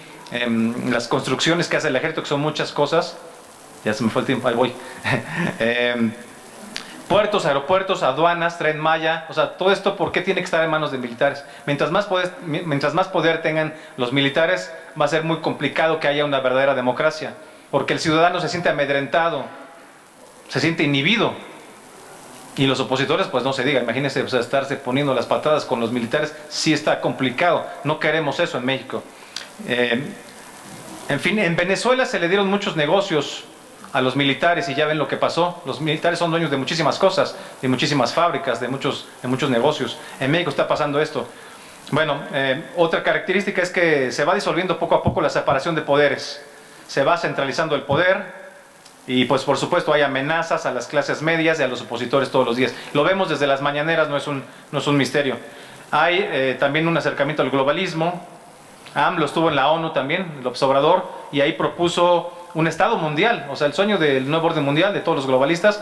las construcciones que hace el ejército, que son muchas cosas. Ya se me fue el tiempo, ahí voy. Puertos, aeropuertos, aduanas, Tren Maya, o sea, todo esto, ¿por qué tiene que estar en manos de militares? Mientras más poder tengan los militares, va a ser muy complicado que haya una verdadera democracia, porque el ciudadano se siente amedrentado, se siente inhibido, y los opositores, pues no se diga, imagínense, o sea, estarse poniendo las patadas con los militares, sí está complicado, no queremos eso en México. En fin, en Venezuela se le dieron muchos negocios a los militares y ya ven lo que pasó. Los militares son dueños de muchísimas cosas, de muchísimas fábricas, de muchos negocios. En México está pasando esto. Bueno, otra característica es que se va disolviendo poco a poco la separación de poderes. Se va centralizando el poder y pues por supuesto hay amenazas a las clases medias y a los opositores todos los días. Lo vemos desde las mañaneras, no es un misterio. Hay también un acercamiento al globalismo. AMLO estuvo en la ONU también, López Obrador, y ahí propuso un Estado mundial, o sea, el sueño del nuevo orden mundial de todos los globalistas,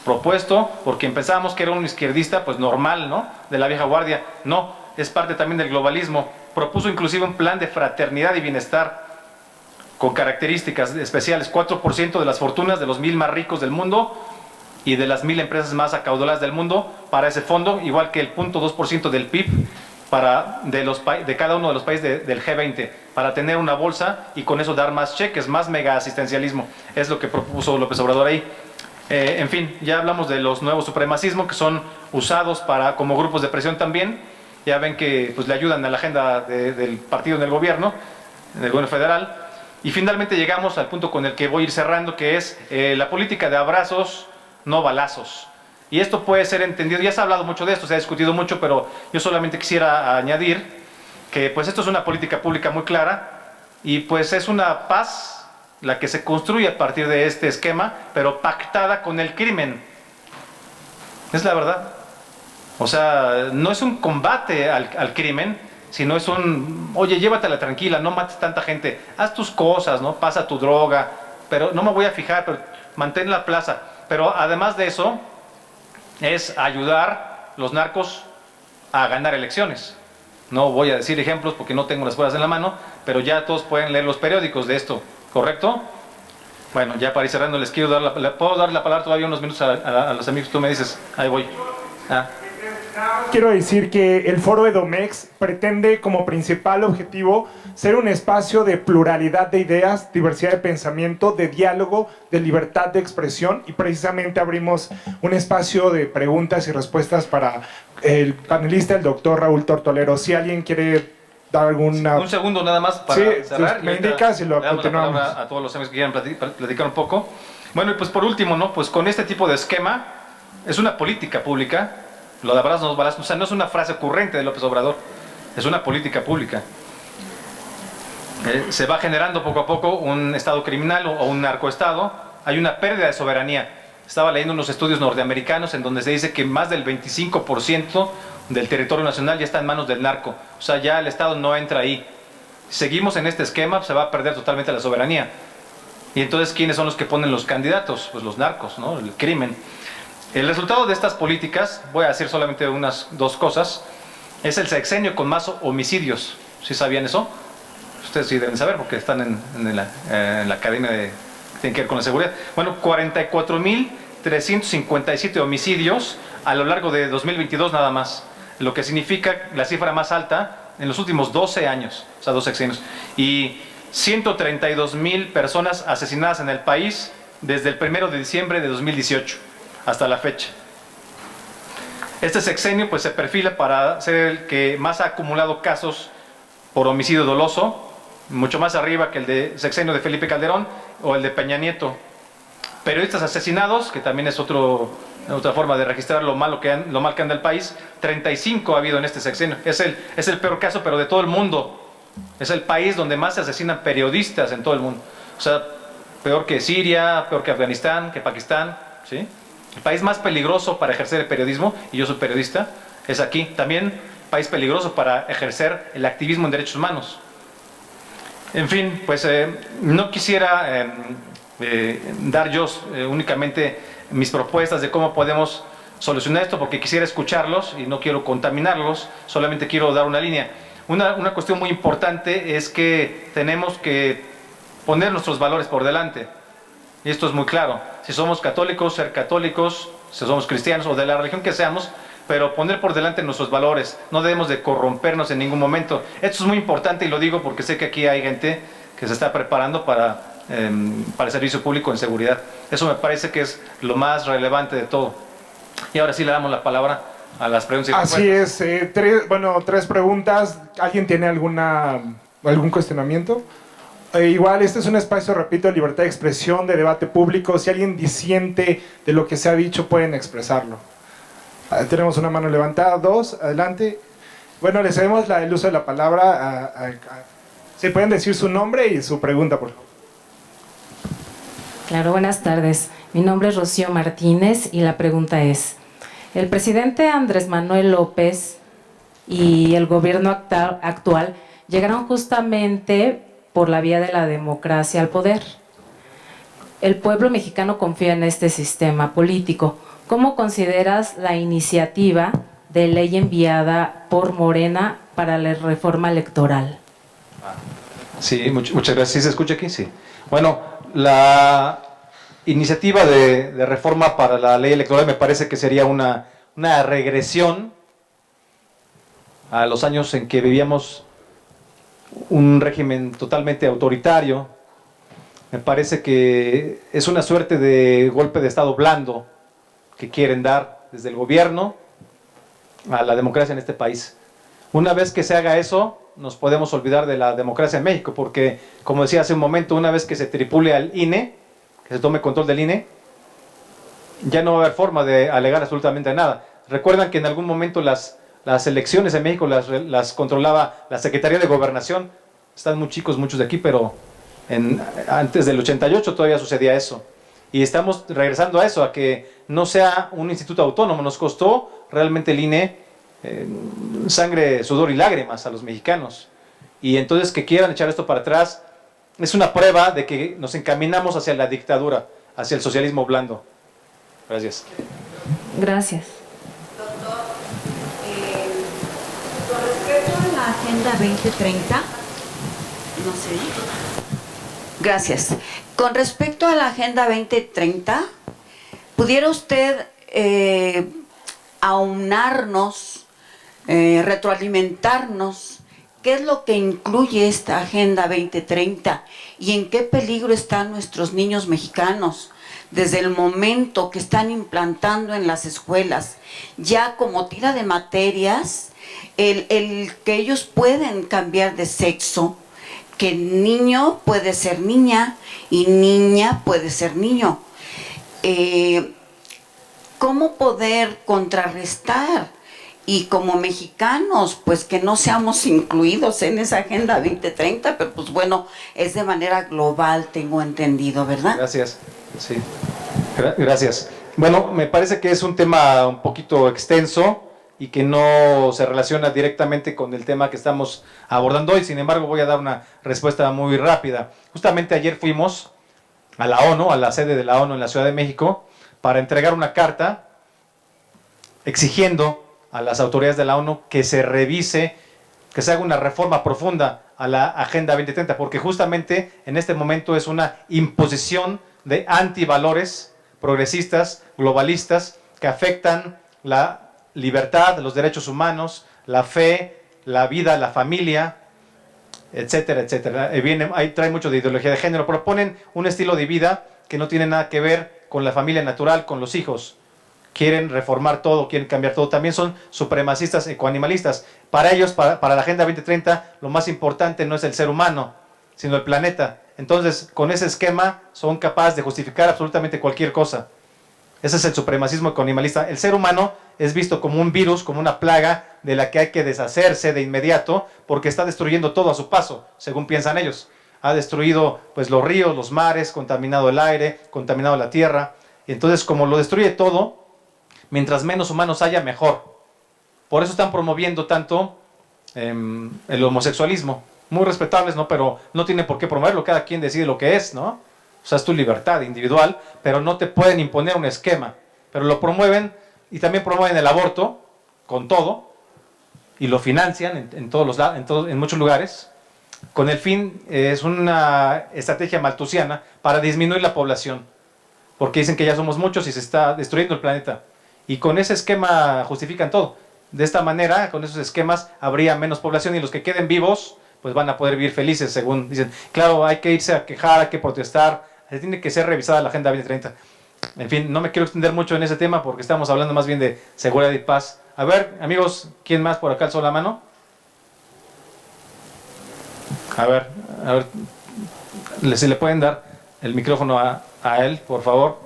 propuesto por quien pensábamos que era un izquierdista, pues normal, ¿no? De la vieja guardia. No, es parte también del globalismo. Propuso inclusive un plan de fraternidad y bienestar con características especiales: 4% de las fortunas de los 1000 más ricos del mundo y de las 1000 empresas más acaudaladas del mundo para ese fondo, igual que el 0.2% del PIB de cada uno de los países del G20, para tener una bolsa y con eso dar más cheques, más mega asistencialismo. Es lo que propuso López Obrador ahí. En fin, ya hablamos de los nuevos supremacismos que son usados como grupos de presión también. Ya ven que pues, le ayudan a la agenda del partido en el gobierno federal. Y finalmente llegamos al punto con el que voy a ir cerrando, que es la política de abrazos, no balazos. Y esto puede ser entendido, ya se ha hablado mucho de esto, se ha discutido mucho, pero yo solamente quisiera añadir que pues esto es una política pública muy clara y pues es una paz la que se construye a partir de este esquema, pero pactada con el crimen. Es la verdad. O sea, no es un combate al crimen, sino es un, oye, llévatela tranquila, no mates tanta gente, haz tus cosas, ¿no? Pasa tu droga, pero no me voy a fijar, pero mantén la plaza. Pero además de eso, es ayudar los narcos a ganar elecciones. No voy a decir ejemplos porque no tengo las pruebas en la mano, pero ya todos pueden leer los periódicos de esto, ¿correcto? Bueno, ya para ir cerrando les quiero dar ¿puedo dar la palabra todavía unos minutos a los amigos? Tú me dices, ahí voy. Quiero decir que el Foro Edomex pretende como principal objetivo ser un espacio de pluralidad de ideas, diversidad de pensamiento, de diálogo, de libertad de expresión, y precisamente abrimos un espacio de preguntas y respuestas para el panelista, el doctor Raúl Tortolero. Si alguien quiere dar alguna... Un segundo nada más para cerrar. Me indicas y lo le damos continuamos. la palabra a todos los amigos que quieran platicar un poco. Bueno, y pues por último, ¿no? Pues con este tipo de esquema, es una política pública. Lo de abrazos, no balazos, o sea, no es una frase ocurrente de López Obrador, es una política pública. Se va generando poco a poco un estado criminal o un narcoestado. Hay una pérdida de soberanía. Estaba leyendo unos estudios norteamericanos en donde se dice que más del 25% del territorio nacional ya está en manos del narco. O sea, ya el Estado no entra ahí. Seguimos en este esquema, se va a perder totalmente la soberanía. Y entonces, ¿quiénes son los que ponen los candidatos? Pues los narcos, ¿no? El crimen. El resultado de estas políticas, voy a decir solamente unas dos cosas, es el sexenio con más homicidios. ¿Sí sabían eso? Ustedes sí deben saber porque están en la academia que tiene que ver con la seguridad. Bueno, 44.357 homicidios a lo largo de 2022 nada más, lo que significa la cifra más alta en los últimos 12 años, o sea, 2 sexenios. Y 132.000 personas asesinadas en el país desde el 1 de diciembre de 2018. Hasta la fecha. Este sexenio pues se perfila para ser el que más ha acumulado casos por homicidio doloso, mucho más arriba que el de sexenio de Felipe Calderón o el de Peña Nieto. Periodistas asesinados, que también es otra forma de registrar lo mal que anda el país, 35 ha habido en este sexenio. Es el peor caso, pero de todo el mundo. Es el país donde más se asesinan periodistas en todo el mundo. O sea, peor que Siria, peor que Afganistán, que Pakistán, ¿sí? El país más peligroso para ejercer el periodismo, y yo soy periodista, es aquí. También país peligroso para ejercer el activismo en derechos humanos. En fin, pues no quisiera dar yo únicamente mis propuestas de cómo podemos solucionar esto, porque quisiera escucharlos y no quiero contaminarlos, solamente quiero dar una línea. Una cuestión muy importante es que tenemos que poner nuestros valores por delante. Y esto es muy claro. Si somos católicos, ser católicos, si somos cristianos o de la religión que seamos, pero poner por delante nuestros valores. No debemos de corrompernos en ningún momento. Esto es muy importante y lo digo porque sé que aquí hay gente que se está preparando para el servicio público en seguridad. Eso me parece que es lo más relevante de todo. Y ahora sí le damos la palabra a las preguntas y respuestas. Así es. 3 preguntas. ¿Alguien tiene algún cuestionamiento? Igual, este es un espacio, repito, de libertad de expresión, de debate público. Si alguien disiente de lo que se ha dicho, pueden expresarlo. Tenemos una mano levantada. 2, adelante. Bueno, le cedemos el uso de la palabra si pueden decir su nombre y su pregunta, por favor. Claro, buenas tardes. Mi nombre es Rocío Martínez y la pregunta es: el presidente Andrés Manuel López y el gobierno actual llegaron justamente por la vía de la democracia al poder. El pueblo mexicano confía en este sistema político. ¿Cómo consideras la iniciativa de ley enviada por Morena para la reforma electoral? Sí, muchas gracias. ¿Sí se escucha aquí? Sí. Bueno, la iniciativa de reforma para la ley electoral me parece que sería una regresión a los años en que vivíamos un régimen totalmente autoritario. Me parece que es una suerte de golpe de Estado blando que quieren dar desde el gobierno a la democracia en este país. Una vez que se haga eso, nos podemos olvidar de la democracia en México, porque, como decía hace un momento, una vez que se tripule al INE, que se tome control del INE, ya no va a haber forma de alegar absolutamente nada. Recuerdan que en algún momento las elecciones en México las controlaba la Secretaría de Gobernación. Están muy chicos muchos de aquí, pero antes del 88 todavía sucedía eso. Y estamos regresando a eso, a que no sea un instituto autónomo. Nos costó realmente el INE sangre, sudor y lágrimas a los mexicanos. Y entonces que quieran echar esto para atrás es una prueba de que nos encaminamos hacia la dictadura, hacia el socialismo blando. Gracias. Gracias. Doctor, con respecto a la Agenda 2030, no sé. Gracias. Con respecto a la Agenda 2030, ¿pudiera usted aunarnos, retroalimentarnos? ¿Qué es lo que incluye esta Agenda 2030 y en qué peligro están nuestros niños mexicanos desde el momento que están implantando en las escuelas ya como tira de materias el que ellos pueden cambiar de sexo, que niño puede ser niña y niña puede ser niño? ¿Cómo poder contrarrestar? Y como mexicanos, pues que no seamos incluidos en esa Agenda 2030, pero pues bueno, es de manera global, tengo entendido, ¿verdad? Gracias. Sí. Gracias. Bueno, me parece que es un tema un poquito extenso y que no se relaciona directamente con el tema que estamos abordando hoy. Sin embargo, voy a dar una respuesta muy rápida. Justamente ayer fuimos a la ONU, a la sede de la ONU en la Ciudad de México, para entregar una carta exigiendo a las autoridades de la ONU que se revise, que se haga una reforma profunda a la Agenda 2030, porque justamente en este momento es una imposición de antivalores progresistas, globalistas, que afectan la libertad, los derechos humanos, la fe, la vida, la familia, etcétera, etcétera. Ahí trae mucho de ideología de género, proponen un estilo de vida que no tiene nada que ver con la familia natural, con los hijos. Quieren reformar todo, quieren cambiar todo. También son supremacistas ecoanimalistas. Para ellos, para la Agenda 2030, lo más importante no es el ser humano, sino el planeta. Entonces, con ese esquema, son capaces de justificar absolutamente cualquier cosa. Ese es el supremacismo ecoanimalista. El ser humano es visto como un virus, como una plaga de la que hay que deshacerse de inmediato, porque está destruyendo todo a su paso, según piensan ellos. Ha destruido pues, los ríos, los mares, contaminado el aire, contaminado la tierra. Y entonces, como lo destruye todo, mientras menos humanos haya, mejor. Por eso están promoviendo tanto el homosexualismo. Muy respetables, ¿no? Pero no tiene por qué promoverlo, cada quien decide lo que es, ¿no? O sea, es tu libertad individual, pero no te pueden imponer un esquema. Pero lo promueven y también promueven el aborto, con todo, y lo financian en muchos lugares, con el fin, es una estrategia maltusiana para disminuir la población, porque dicen que ya somos muchos y se está destruyendo el planeta. Y con ese esquema justifican todo. De esta manera, con esos esquemas, habría menos población y los que queden vivos, pues van a poder vivir felices, según dicen. Claro, hay que irse a quejar, hay que protestar, tiene que ser revisada la Agenda 2030. En fin, no me quiero extender mucho en ese tema porque estamos hablando más bien de seguridad y paz. A ver, amigos, ¿quién más por acá alzó la mano? A ver, si le pueden dar el micrófono a él, por favor.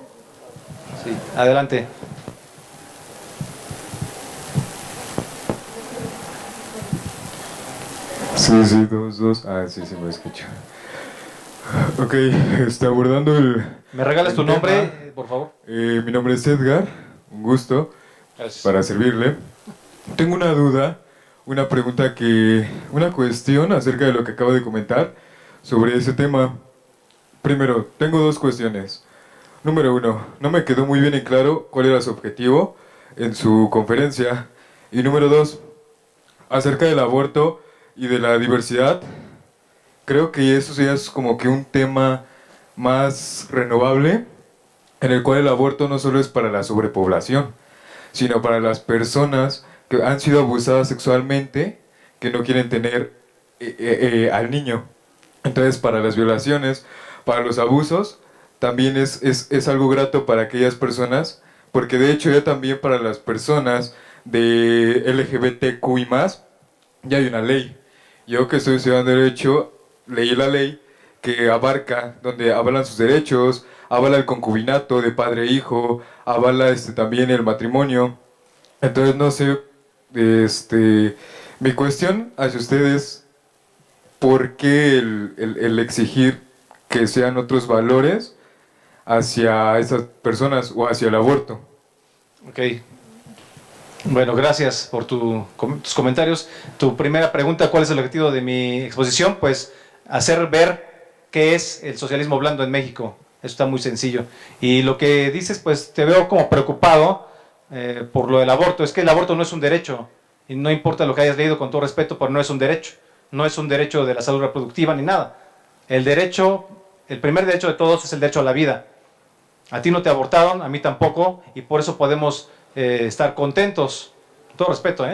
Sí, adelante. Sí, dos. Ah, sí, me escucho. Ok, abordando el... ¿Me regalas tu nombre, por favor? Mi nombre es Edgar, un gusto. Gracias. Para servirle. Tengo una duda, una cuestión acerca de lo que acabo de comentar sobre ese tema. Primero, tengo dos cuestiones. Número uno, no me quedó muy bien en claro cuál era su objetivo en su conferencia. Y número dos, acerca del aborto y de la diversidad, creo que eso ya es como que un tema más renovable, en el cual el aborto no solo es para la sobrepoblación, sino para las personas que han sido abusadas sexualmente, que no quieren tener al niño. Entonces, para las violaciones, para los abusos, también es algo grato para aquellas personas, porque de hecho ya también para las personas de LGBTQI+, ya hay una ley. Yo que estoy estudiando Derecho, leí la ley que abarca, donde avalan sus derechos, avala el concubinato de padre e hijo, avala también el matrimonio. Entonces, no sé, mi cuestión hacia ustedes, ¿por qué el exigir que sean otros valores hacia esas personas o hacia el aborto? Ok. Bueno, gracias por tus comentarios. Tu primera pregunta, ¿cuál es el objetivo de mi exposición? Pues hacer ver qué es el socialismo blando en México. Eso está muy sencillo. Y lo que dices, pues te veo como preocupado por lo del aborto. Es que el aborto no es un derecho. Y no importa lo que hayas leído, con todo respeto, pero no es un derecho. No es un derecho de la salud reproductiva ni nada. El primer derecho de todos es el derecho a la vida. A ti no te abortaron, a mí tampoco, y por eso podemos estar contentos. Con todo respeto,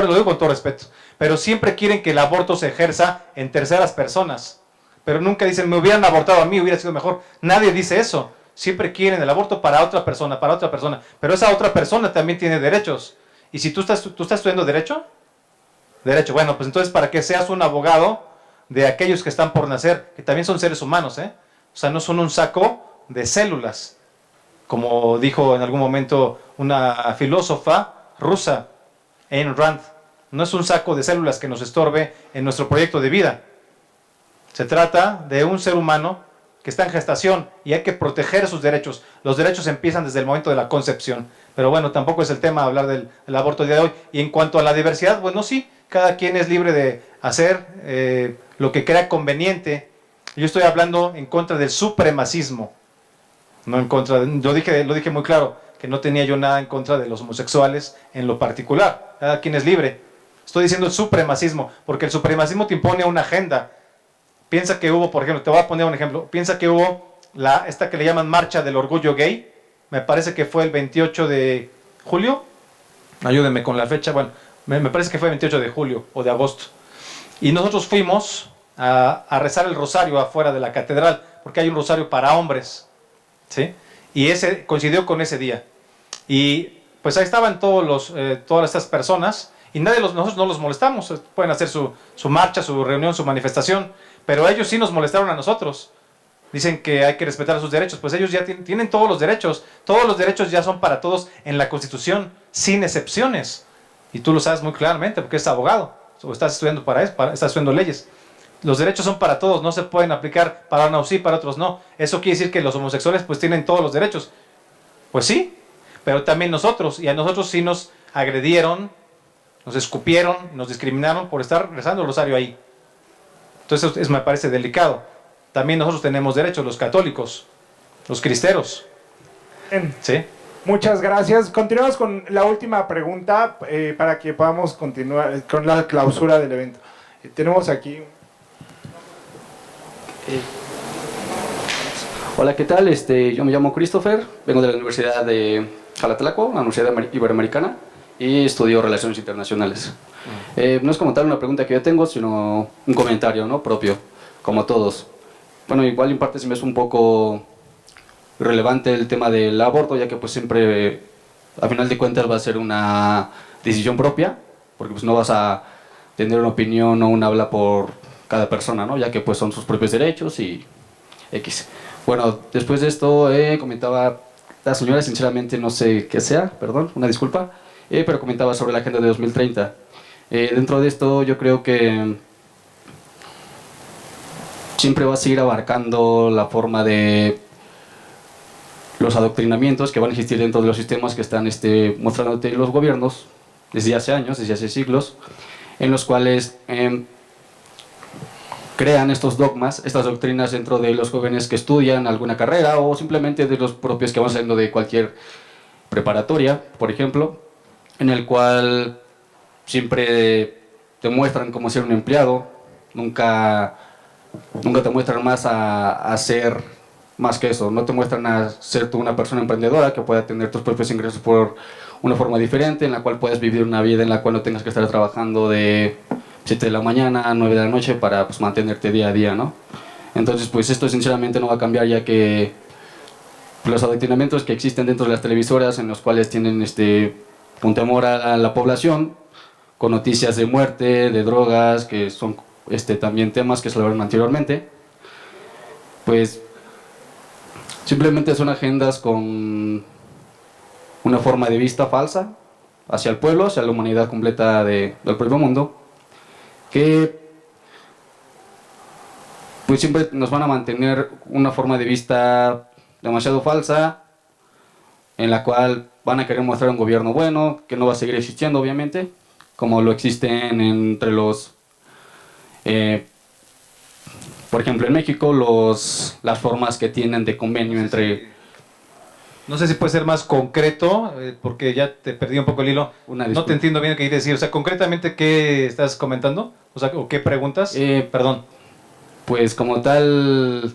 lo digo con todo respeto. Pero siempre quieren que el aborto se ejerza en terceras personas. Pero nunca dicen, me hubieran abortado a mí, hubiera sido mejor. Nadie dice eso. Siempre quieren el aborto para otra persona, para otra persona. Pero esa otra persona también tiene derechos. Y si tú estás estudiando Derecho, bueno, pues entonces para que seas un abogado de aquellos que están por nacer, que también son seres humanos, O sea, no son un saco de células, como dijo en algún momento una filósofa rusa, Ayn Rand. No es un saco de células que nos estorbe en nuestro proyecto de vida. Se trata de un ser humano que está en gestación y hay que proteger sus derechos. Los derechos empiezan desde el momento de la concepción. Pero bueno, tampoco es el tema hablar del aborto el día de hoy. Y en cuanto a la diversidad, bueno, sí, cada quien es libre de hacer lo que crea conveniente. Yo estoy hablando en contra del supremacismo. No en contra lo dije muy claro, que no tenía yo nada en contra de los homosexuales en lo particular. Cada quien es libre. Estoy diciendo el supremacismo, porque el supremacismo te impone una agenda. Piensa que hubo, por ejemplo, te voy a poner un ejemplo, piensa que hubo esta que le llaman Marcha del Orgullo Gay, me parece que fue el 28 de julio, ayúdenme con la fecha, bueno, me parece que fue el 28 de julio o de agosto. Y nosotros fuimos a rezar el rosario afuera de la catedral, porque hay un rosario para hombres, ¿sí? Y ese coincidió con ese día. Y pues ahí estaban todas estas personas, y nosotros no los molestamos, pueden hacer su marcha, su reunión, su manifestación, pero ellos sí nos molestaron a nosotros. Dicen que hay que respetar sus derechos, pues ellos ya tienen todos los derechos ya son para todos en la Constitución, sin excepciones. Y tú lo sabes muy claramente, porque eres abogado, o estás estudiando estás estudiando leyes. Los derechos son para todos, no se pueden aplicar para unos sí, para otros no. Eso quiere decir que los homosexuales pues tienen todos los derechos. Pues sí, pero también nosotros, y a nosotros sí nos agredieron, nos escupieron, nos discriminaron por estar rezando el rosario ahí. Entonces eso me parece delicado. También nosotros tenemos derechos, los católicos, los cristeros. Bien. ¿Sí? Muchas gracias. Continuamos con la última pregunta para que podamos continuar con la clausura del evento. Tenemos aquí... Hola, ¿qué tal? Yo me llamo Christopher, vengo de la Universidad de Jalatelco, la Universidad Iberoamericana, y estudio Relaciones Internacionales. No es como tal una pregunta que yo tengo, sino un comentario, ¿no? Propio, como todos. Bueno, igual en parte se me es un poco relevante el tema del aborto, ya que pues siempre, a final de cuentas, va a ser una decisión propia, porque pues no vas a tener una opinión o un habla por cada persona, ¿no? Ya que pues son sus propios derechos y X. Bueno, después de esto comentaba la señora, sinceramente no sé qué sea, perdón, una disculpa, pero comentaba sobre la Agenda de 2030. Dentro de esto yo creo que siempre va a seguir abarcando la forma de los adoctrinamientos que van a existir dentro de los sistemas que están mostrándote los gobiernos desde hace años, desde hace siglos, en los cuales crean estos dogmas, estas doctrinas dentro de los jóvenes que estudian alguna carrera o simplemente de los propios que van saliendo de cualquier preparatoria, por ejemplo, en el cual siempre te muestran cómo ser un empleado, nunca te muestran más a ser más que eso, no te muestran a ser tú una persona emprendedora que pueda tener tus propios ingresos por una forma diferente, en la cual puedes vivir una vida en la cual no tengas que estar trabajando de 7 de la mañana a 9 de la noche para pues, mantenerte día a día, ¿no? Entonces, pues esto sinceramente no va a cambiar, ya que los adoctrinamientos que existen dentro de las televisoras, en los cuales tienen un temor a la población, con noticias de muerte, de drogas, que son también temas que se hablaron anteriormente. Pues simplemente son agendas con una forma de vista falsa hacia el pueblo, hacia la humanidad completa del propio mundo, que pues siempre nos van a mantener una forma de vista demasiado falsa, en la cual van a querer mostrar un gobierno bueno, que no va a seguir existiendo obviamente, como lo existen entre los, por ejemplo en México, las formas que tienen de convenio entre... No sé si puede ser más concreto, porque ya te perdí un poco el hilo. No te entiendo bien qué quieres decir. O sea, concretamente, ¿qué estás comentando? O sea, ¿o qué preguntas? Perdón. Pues como tal...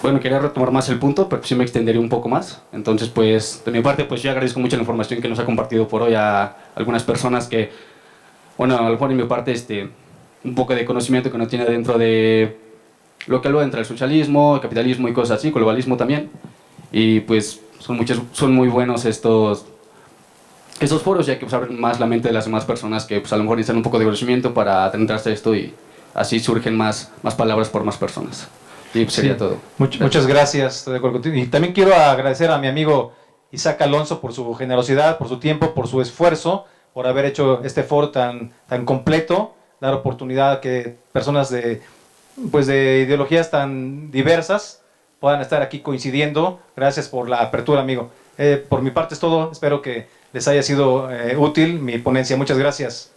Bueno, quería retomar más el punto, pero sí me extendería un poco más. Entonces, pues, de mi parte, pues yo agradezco mucho la información que nos ha compartido por hoy a algunas personas que, bueno, a lo mejor en mi parte, un poco de conocimiento que no tiene dentro de lo que hablo entre el socialismo, el capitalismo y cosas así, globalismo también. Y pues son muy buenos estos foros, ya que pues, abren más la mente de las demás personas que pues, a lo mejor necesitan un poco de conocimiento para adentrarse a esto y así surgen más palabras por más personas. Y pues, sería todo. Muchas gracias, estoy de acuerdo contigo. Y también quiero agradecer a mi amigo Isaac Alonso por su generosidad, por su tiempo, por su esfuerzo, por haber hecho este foro tan completo, dar oportunidad a que personas de ideologías tan diversas puedan estar aquí coincidiendo. Gracias por la apertura, amigo. Por mi parte es todo. Espero que les haya sido útil mi ponencia. Muchas gracias.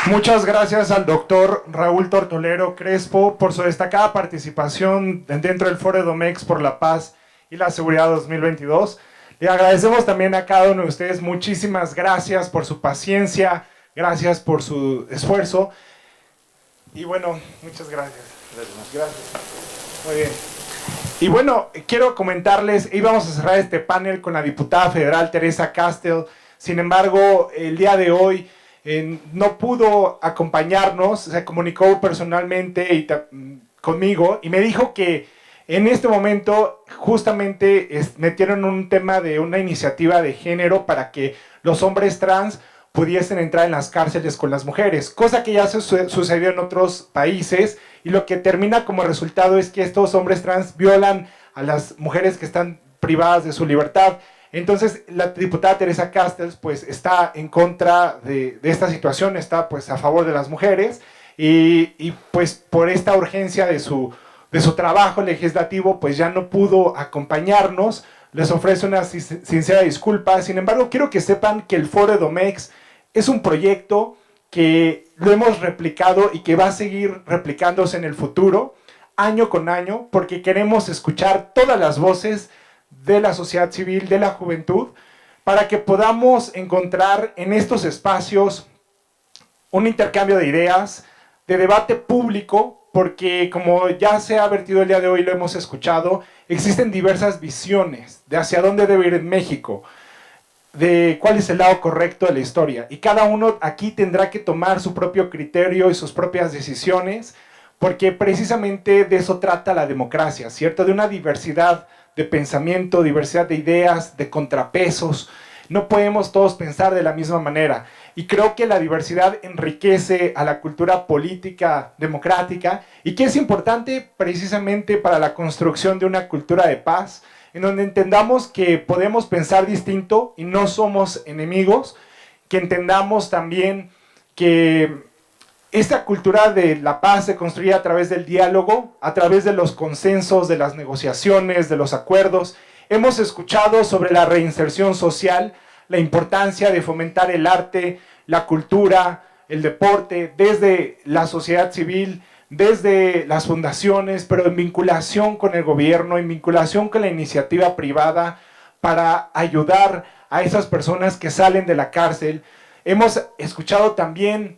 Muchas gracias al doctor Raúl Tortolero Crespo por su destacada participación dentro del Foro Edomex por la Paz y la Seguridad 2022. Le agradecemos también a cada uno de ustedes. Muchísimas gracias por su paciencia, gracias por su esfuerzo. Y bueno, muchas gracias. Gracias. Muy bien. Y bueno, quiero comentarles, íbamos a cerrar este panel con la diputada federal Teresa Castel. Sin embargo, el día de hoy no pudo acompañarnos, se comunicó personalmente conmigo y me dijo que en este momento justamente metieron un tema de una iniciativa de género para que los hombres trans pudiesen entrar en las cárceles con las mujeres, cosa que ya sucedió en otros países, y lo que termina como resultado es que estos hombres trans violan a las mujeres que están privadas de su libertad. Entonces la diputada Teresa Castells pues está en contra de esta situación, está pues a favor de las mujeres y pues por esta urgencia de su trabajo legislativo pues ya no pudo acompañarnos. Les ofrezco una sincera disculpa. Sin embargo, quiero que sepan que el Foro Edomex es un proyecto que lo hemos replicado y que va a seguir replicándose en el futuro, año con año, porque queremos escuchar todas las voces de la sociedad civil, de la juventud, para que podamos encontrar en estos espacios un intercambio de ideas, de debate público, porque como ya se ha vertido el día de hoy, lo hemos escuchado, existen diversas visiones de hacia dónde debe ir México, de cuál es el lado correcto de la historia, y cada uno aquí tendrá que tomar su propio criterio y sus propias decisiones, porque precisamente de eso trata la democracia, ¿cierto? De una diversidad de pensamiento, diversidad de ideas, de contrapesos. No podemos todos pensar de la misma manera. Y creo que la diversidad enriquece a la cultura política democrática y que es importante precisamente para la construcción de una cultura de paz, en donde entendamos que podemos pensar distinto y no somos enemigos, que entendamos también que esta cultura de la paz se construye a través del diálogo, a través de los consensos, de las negociaciones, de los acuerdos. Hemos escuchado sobre la reinserción social, la importancia de fomentar el arte, la cultura, el deporte, desde la sociedad civil, desde las fundaciones, pero en vinculación con el gobierno, en vinculación con la iniciativa privada, para ayudar a esas personas que salen de la cárcel. Hemos escuchado también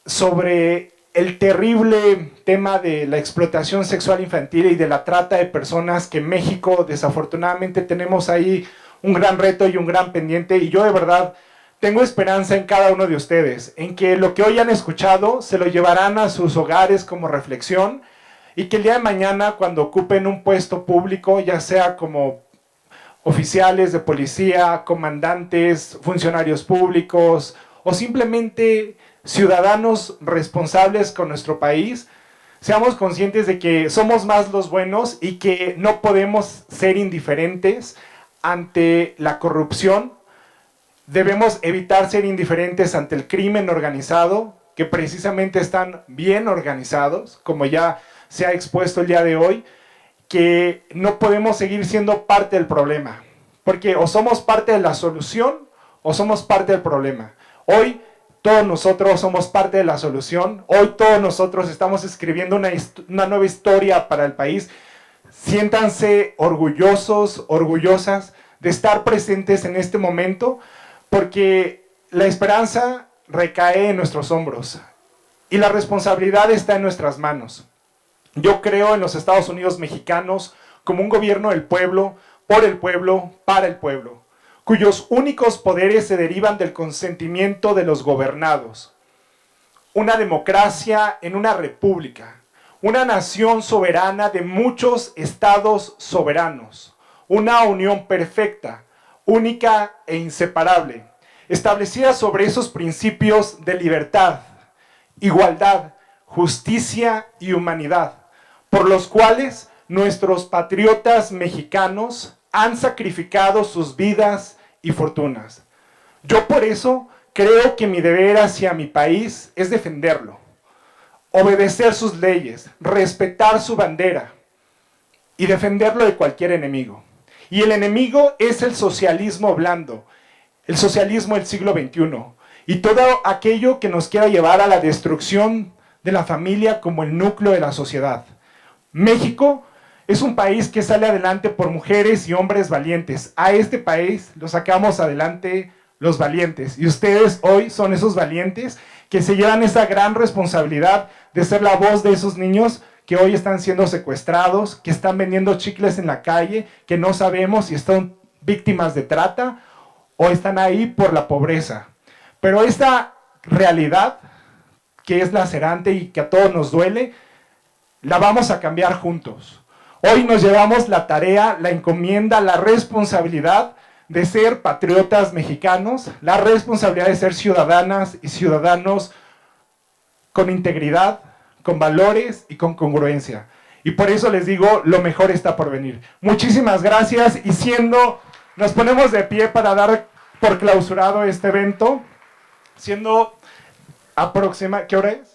sobre el terrible tema de la explotación sexual infantil y de la trata de personas, que en México desafortunadamente tenemos ahí un gran reto y un gran pendiente, y yo de verdad tengo esperanza en cada uno de ustedes, en que lo que hoy han escuchado se lo llevarán a sus hogares como reflexión, y que el día de mañana, cuando ocupen un puesto público, ya sea como oficiales de policía, comandantes, funcionarios públicos o simplemente ciudadanos responsables con nuestro país, seamos conscientes de que somos más los buenos y que no podemos ser indiferentes ante la corrupción. Debemos evitar ser indiferentes ante el crimen organizado, que precisamente están bien organizados, como ya se ha expuesto el día de hoy, que no podemos seguir siendo parte del problema, porque o somos parte de la solución o somos parte del problema. Hoy todos nosotros somos parte de la solución, hoy todos nosotros estamos escribiendo una nueva historia para el país. Siéntanse orgullosos, orgullosas de estar presentes en este momento, porque la esperanza recae en nuestros hombros y la responsabilidad está en nuestras manos. Yo creo en los Estados Unidos mexicanos como un gobierno del pueblo, por el pueblo, para el pueblo, cuyos únicos poderes se derivan del consentimiento de los gobernados. Una democracia en una república, una nación soberana de muchos estados soberanos, una unión perfecta, única e inseparable, establecida sobre esos principios de libertad, igualdad, justicia y humanidad, por los cuales nuestros patriotas mexicanos han sacrificado sus vidas y fortunas. Yo por eso creo que mi deber hacia mi país es defenderlo, obedecer sus leyes, respetar su bandera y defenderlo de cualquier enemigo. Y el enemigo es el socialismo blando, el socialismo del siglo XXI y todo aquello que nos quiera llevar a la destrucción de la familia como el núcleo de la sociedad. México es un país que sale adelante por mujeres y hombres valientes. A este país lo sacamos adelante los valientes. Y ustedes hoy son esos valientes que se llevan esa gran responsabilidad de ser la voz de esos niños que hoy están siendo secuestrados, que están vendiendo chicles en la calle, que no sabemos si están víctimas de trata o están ahí por la pobreza. Pero esta realidad, que es lacerante y que a todos nos duele, la vamos a cambiar juntos. Hoy nos llevamos la tarea, la encomienda, la responsabilidad de ser patriotas mexicanos, la responsabilidad de ser ciudadanas y ciudadanos con integridad, con valores y con congruencia. Y por eso les digo, lo mejor está por venir. Muchísimas gracias y nos ponemos de pie para dar por clausurado este evento, siendo ¿qué hora es?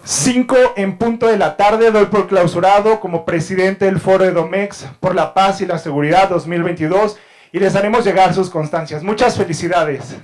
5 en punto de la tarde, doy por clausurado como presidente del Foro Edomex por la Paz y la Seguridad 2022 y les haremos llegar sus constancias. Muchas felicidades.